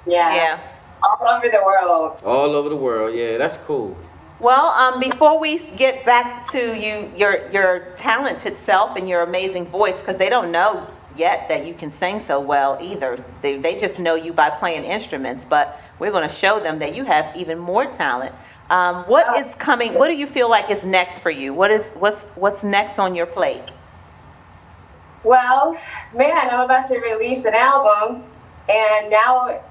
Yeah. All over the world. All over the world. Yeah, that's cool. Well, before we get back to your talent itself and your amazing voice, because they don't know yet that you can sing so well either. They just know you by playing instruments, but we're going to show them that you have even more talent. What is coming? What do you feel like is next for you? What's next on your plate? Well, man, I'm about to release an album, and now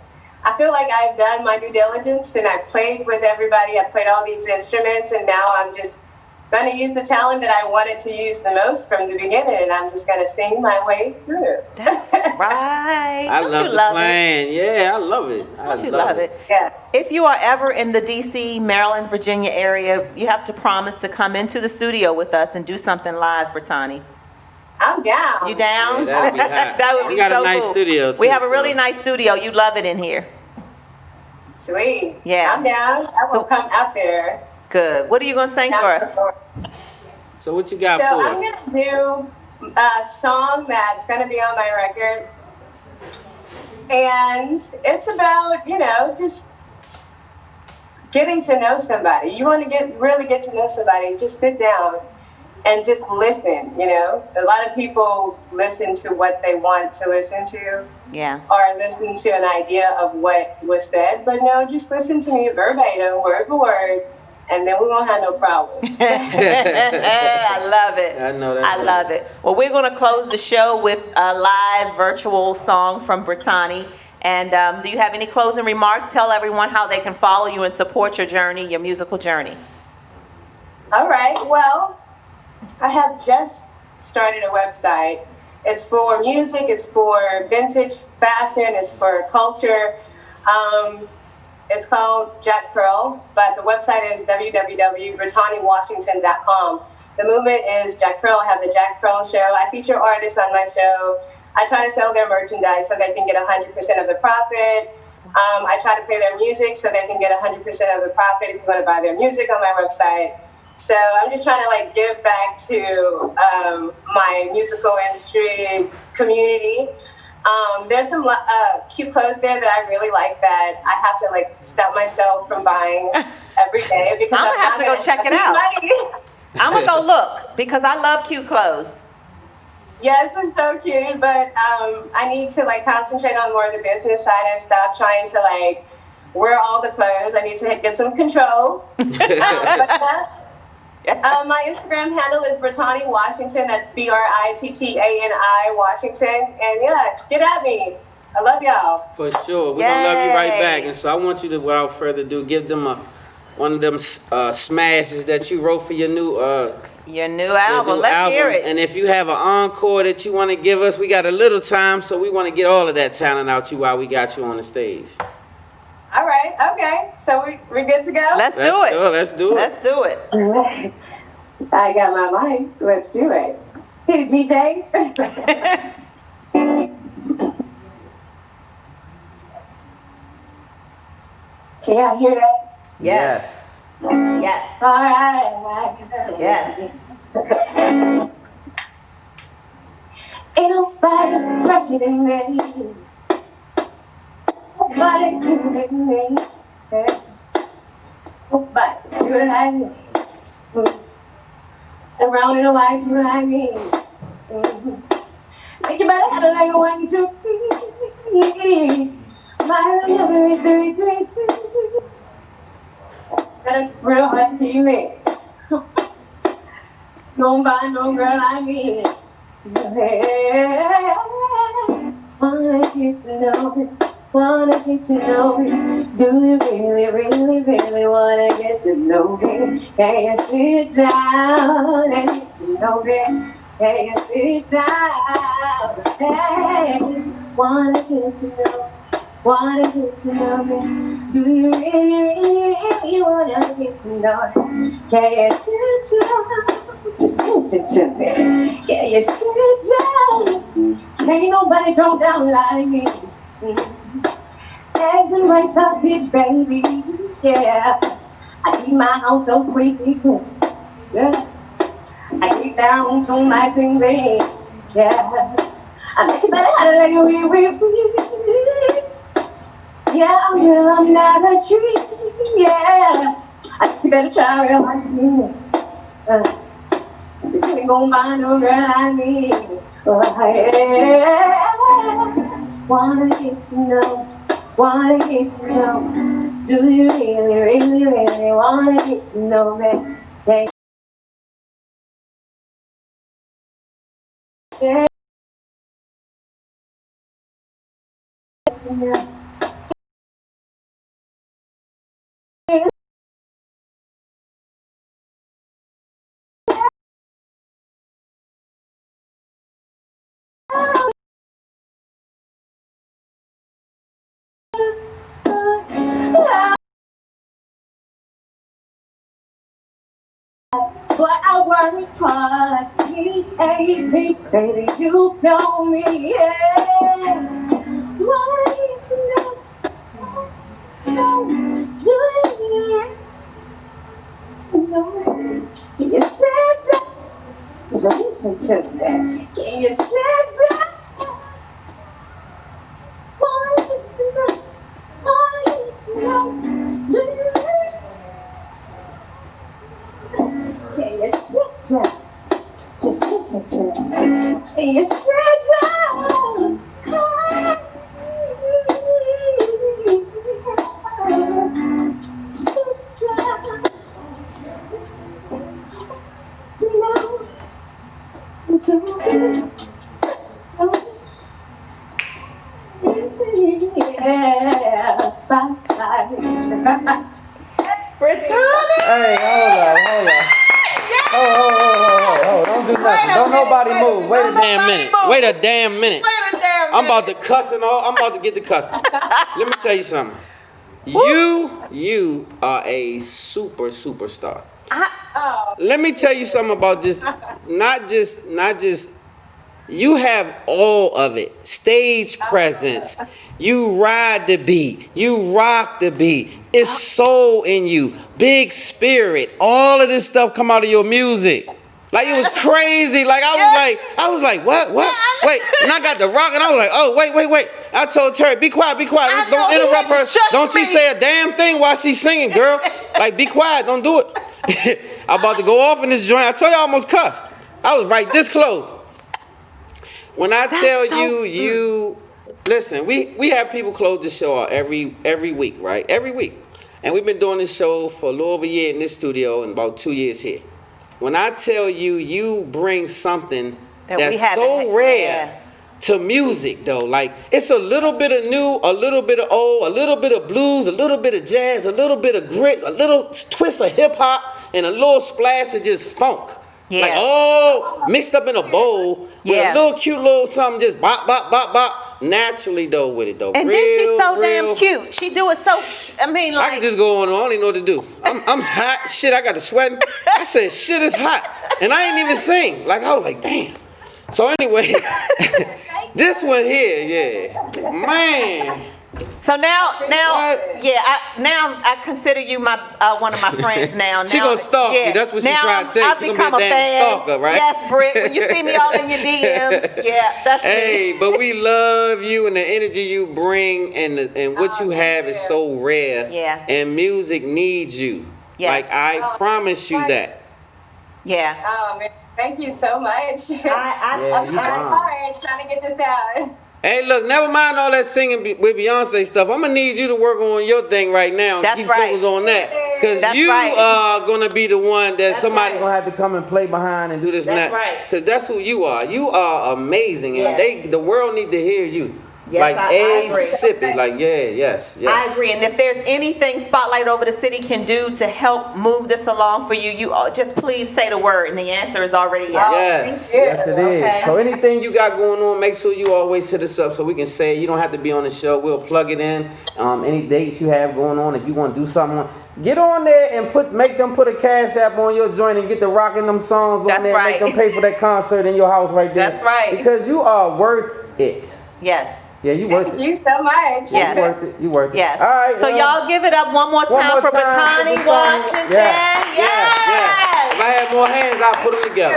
I feel like I've done my due diligence, and I've played with everybody. I've played all these instruments, and now I'm just going to use the talent that I wanted to use the most from the beginning, and I'm just going to sing my way through. That's right. I love the plan. Yeah, I love it. Don't you love it? Yeah. If you are ever in the D.C., Maryland, Virginia area, you have to promise to come into the studio with us and do something live, Brittani. I'm down. You down? Yeah, that'd be hot. That would We be got so a nice cool. studio, We too, have a so. really nice studio. You'd love it in here. Sweet. Yeah. I'm down. I will come out there. Good. What are you going to sing for us? So what you got So for I'm us? going to do a song that's going to be on my record. And it's about, just getting to know somebody. You want to really get to know somebody, just sit down and just listen, A lot of people listen to what they want to listen to. Yeah. Or listen to an idea of what was said. But no, just listen to me verbatim, word for word, and then we won't have no problems. I love it. I know that. I love it. Well, we're going to close the show with a live virtual song from Brittani. And do you have any closing remarks? Tell everyone how they can follow you and support your journey, your musical journey. All right. Well, I have just started a website. It's for music, it's for vintage fashion, it's for culture. It's called Jack Pearl, but the website is www.brittaniwashington.com. The movement is Jack Pearl. I have the Jack Pearl Show. I feature artists on my show. I try to sell their merchandise so they can get 100% of the profit. I try to play their music so they can get 100% of the profit if you want to buy their music on my website. So I'm just trying to give back to my musical industry community. There's some cute clothes there that I really like that I have to stop myself from buying every day because I'm gonna have to go check it out. I'm gonna go look because I love cute clothes. Yes, it's so cute, but I need to concentrate on more of the business side and stop trying to wear all the clothes. I need to get some control. My Instagram handle is Brittani Washington. That's Brittani Washington. And yeah, get at me. I love y'all. For sure. We're going to love you right back. And so I want you to, without further ado, give them one of them smashes that you wrote for your new album. Let's hear it. And if you have an encore that you want to give us, we got a little time, so we want to get all of that talent out you while we got you on the stage. All right. Okay. So we're good to go? Let's do it. Let's do it. Let's do it. I got my mic. Let's do it. Hit it, DJ. Can y'all hear that? Yes. Yes. All right. Yes. Ain't nobody fresher than me. Nobody cuter than me. Nobody do it like me. Around in a white you like me. Think you better have it like a 1, 2, 3. My number is 33. Got a real hard to keep me. Don't buy no girl like me. Wanna get to know me. Wanna get to know me. Do you really, really, really wanna get to know me? Can you sit down and get to know me? Can you sit down? Hey, wanna get to know me? Wanna get to know me? Do you really, really, really wanna get to know me? Can you sit down? Just listen to me. Can you sit down? Ain't nobody come down like me. Eggs and rice sausage, baby. Yeah. I keep my house so sweetly clean. Yeah. I keep that room so nice and clean. Yeah. I make it better how to like it. Yeah, I'm real, I'm not a tree. Yeah. I think you better try real hard to be me. But you ain't gonna find no girl like me. Wanna get to know, wanna get to know. Do you really, really, really wanna get to know me? Hey. But I work hard, T-A-T, baby, you know me, yeah. Wanna get to know, do you know? Can you stand up? Just listen to me. Can you stand up? Wanna get to know, wanna get to know, do you can you stand up? Just listen to me. Can you stand up? Brittani! Hey, hold on. Hold. Don't do nothing. Don't nobody move. Wait a damn minute. Wait a damn minute. I'm about to cuss and all. I'm about to get the cussing. Let me tell you something. You are a superstar. Let me tell you something about this. Not just. You have all of it. Stage presence. You ride the beat. You rock the beat. It's soul in you. Big spirit. All of this stuff come out of your music. Like it was crazy. Like I was like, what? Wait. And I got the rock and I was like, oh, wait. I told Terry, be quiet. Don't interrupt her. Don't you say a damn thing while she's singing, girl. Like, be quiet. Don't do it. I'm about to go off in this joint. I told you I almost cussed. I was right this close. When I tell you, listen, we have people close the show out every week, right? Every week. And we've been doing this show for a little over a year in this studio and about 2 years here. When I tell you bring something that's so rare to music, though. Like, it's a little bit of new, a little bit of old, a little bit of blues, a little bit of jazz, a little bit of grits, a little twist of hip-hop, and a little splash of just funk. Yeah. Like, all mixed up in a bowl with a little cute little something, just bop, bop, bop, bop. Naturally, though, with it, though. And then she's so damn cute. She do it so, I mean, like. I can just go on. I don't even know what to do. I'm hot. Shit, I got to sweating. I said, shit is hot. And I ain't even sing. Like, I was like, damn. So anyway, this one here, man. So now I consider you my one of my friends now. She gonna stalk you. That's what she's trying to say. I've She's become gonna be a damn fan. stalker, right? Yes, Britt. When you see me all in your DMs, that's me. Hey, but we love you and the energy you bring and what you have is so rare. Yeah. And music needs you. Yes. Like I promise you that. Yeah. Oh man, thank you so much. I'm hard trying to get this out. Hey, look, never mind all that singing with Beyonce stuff. I'm going to need you to work on your thing right now. That's keep right. focus on that. Because you are going to be the one that somebody's going to have to come and play behind and do this and that. That's right. Because that's who you are. You are amazing. Yeah. And the world need to hear you. Yes, like I agree. sippy. Like, yes. I agree. And if there's anything Spotlight Over the City can do to help move this along for you, you just please say the word. And the answer is already yes. Yes, it is. So anything you got going on, make sure you always hit us up so we can say it. You don't have to be on the show. We'll plug it in. Any dates you have going on, if you want to do something, get on there and make them put a cash app on your joint and get the rocking them songs on there. Right. Make them pay for that concert in your house right there. That's right. Because you are worth it. Yes. Yeah, you worth it. Thank you so much. Yes. You worth it. Yes. All right. So y'all give it up one more time for Brittani Washington. Yes. If I had more hands, I'd put them together.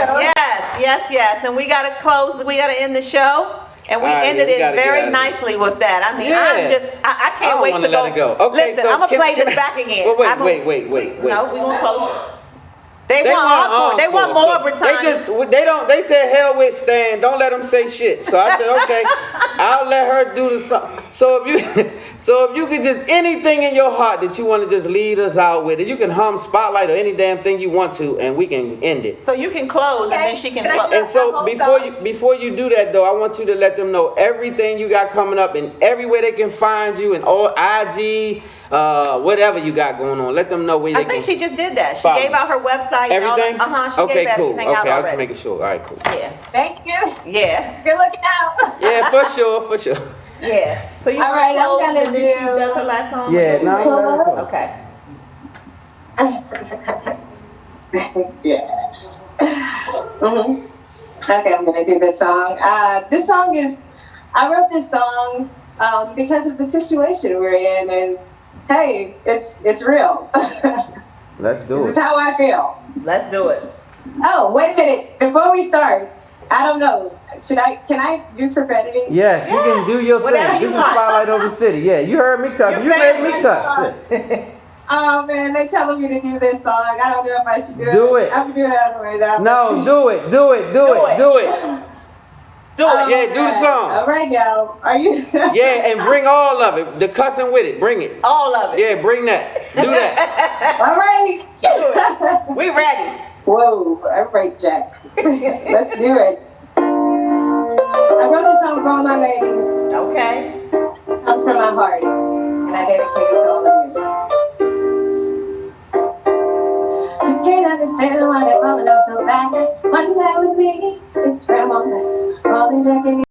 Yes. And we gotta close. We gotta end the show. And we ended it very nicely with that. I mean, I can't wait to let it go. Okay, listen, so I'm gonna play this back again. Wait. No, we gonna close it. They want more Brittani. They said hell with Stan. Don't let them say shit. So I said, okay, I'll let her do the song. So if you could just anything in your heart that you want to just lead us out with, and you can hum Spotlight or any damn thing you want to, and we can end it. So you can close, and then she can close. And so before you do that though, I want you to let them know everything you got coming up and everywhere they can find you and all IG. Whatever you got going on, let them know where they can. I think she just did that. She gave out her website. Everything? She okay, gave cool. everything Okay, out I was already. just making sure. All right, cool. Yeah. Thank you. Yeah. Good looking out. Yeah, for sure. Yeah. So you all right, I'm gonna and then she does her last song. Yeah, no. Okay. Yeah. Okay, I'm gonna do this song. This song is, I wrote this song because of the situation we're in, and hey, it's real. Let's do This it. is how I feel. Let's do it. Oh, wait a minute. Before we start, I don't know. Can I use profanity? Yes, you can do your Whatever thing. you This is want. Spotlight over the City. Yeah, you heard me cuss. You made me cuss. Shit. Oh man, they telling me to do this song. I don't know if I should do it. Do it. I'm gonna do it anyway now. No, do it. Do it. Yeah, do the song. All right now. Are you? Yeah, and bring all of it. The cussing with it. Bring it. All of it. Yeah, bring that. Do that. All right. We ready. Whoa. All right, Jack. Let's do it. I wrote this song for all my ladies. Okay. Comes from my heart, and I dedicate it to all of you. You can't understand why they're falling off so fast. One night with me, it's from on nights. Rolling, checking in.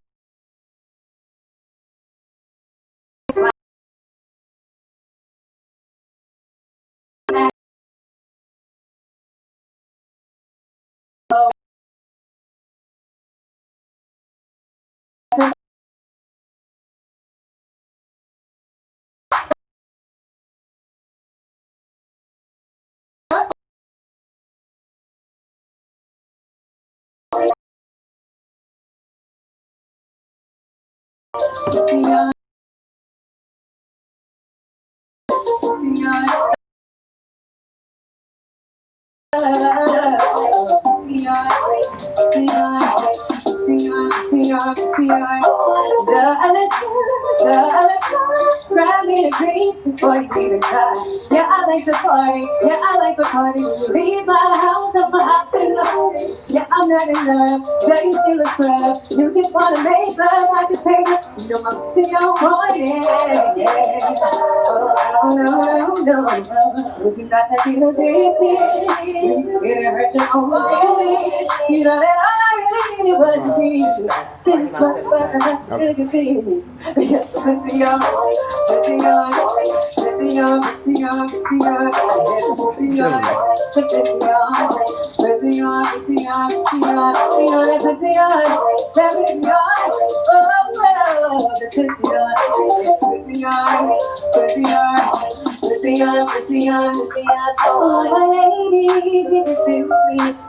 Grab me a drink before you leave and try. Yeah, I like to party. Yeah, I like to party. When you leave my house, I'm hop in the morning. Yeah, I'm not in love. Yeah, you still a scrub. You just wanna make love like a paper. You know I'm still morning. Yeah. Oh, no. Would you not take me to see? It'll hurt your own feelings. You know that all I really need was to be.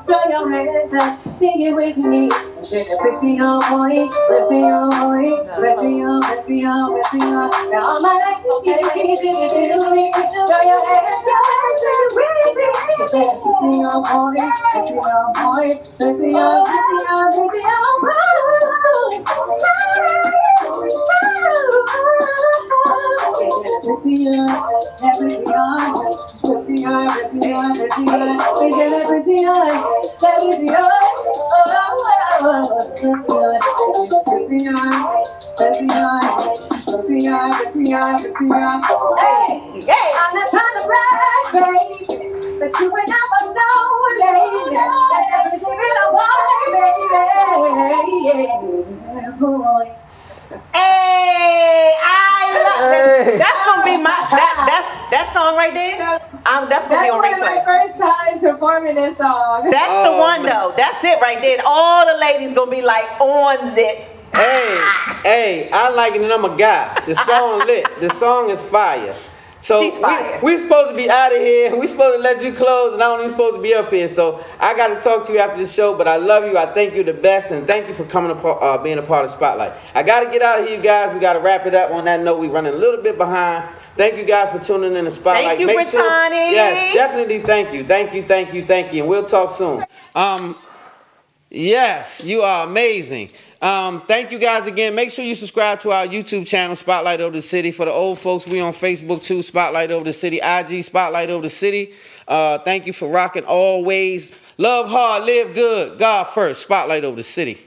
Throw your hands up, sing it with me. Pressing on point, pressing on point, pressing on. Now all my life you can do me. Throw your hands up, sing it with me. Pressing on point, pressing on. Hey, I'm not trying to brag, baby, but you ain't never know, lady. Everything I want, baby. Hey, I love it. That's gonna be my that song right there. That's gonna be on replay. That's one of my first times performing this song. That's the one though. That's it right there. All the ladies gonna be like on it. Hey, I like it and I'm a guy. The song lit. The song is fire. So She's fire. We supposed to be out of here. We supposed to let you close, and I don't even supposed to be up here. So I got to talk to you after the show. But I love you. I thank you the best, and thank you for coming being a part of Spotlight. I got to get out of here, you guys. We got to wrap it up on that note. We're running a little bit behind, Thank you guys for tuning in the Spotlight. Thank you, Brittani. Yes, definitely thank you. And we'll talk soon. Yes, you are amazing. Thank you guys again. Make sure you subscribe to our YouTube channel, Spotlight Over the City. For the old folks, we on Facebook too, Spotlight Over the City. IG, Spotlight Over the City. Thank you for rocking always. Love hard, live good. God first. Spotlight Over the City.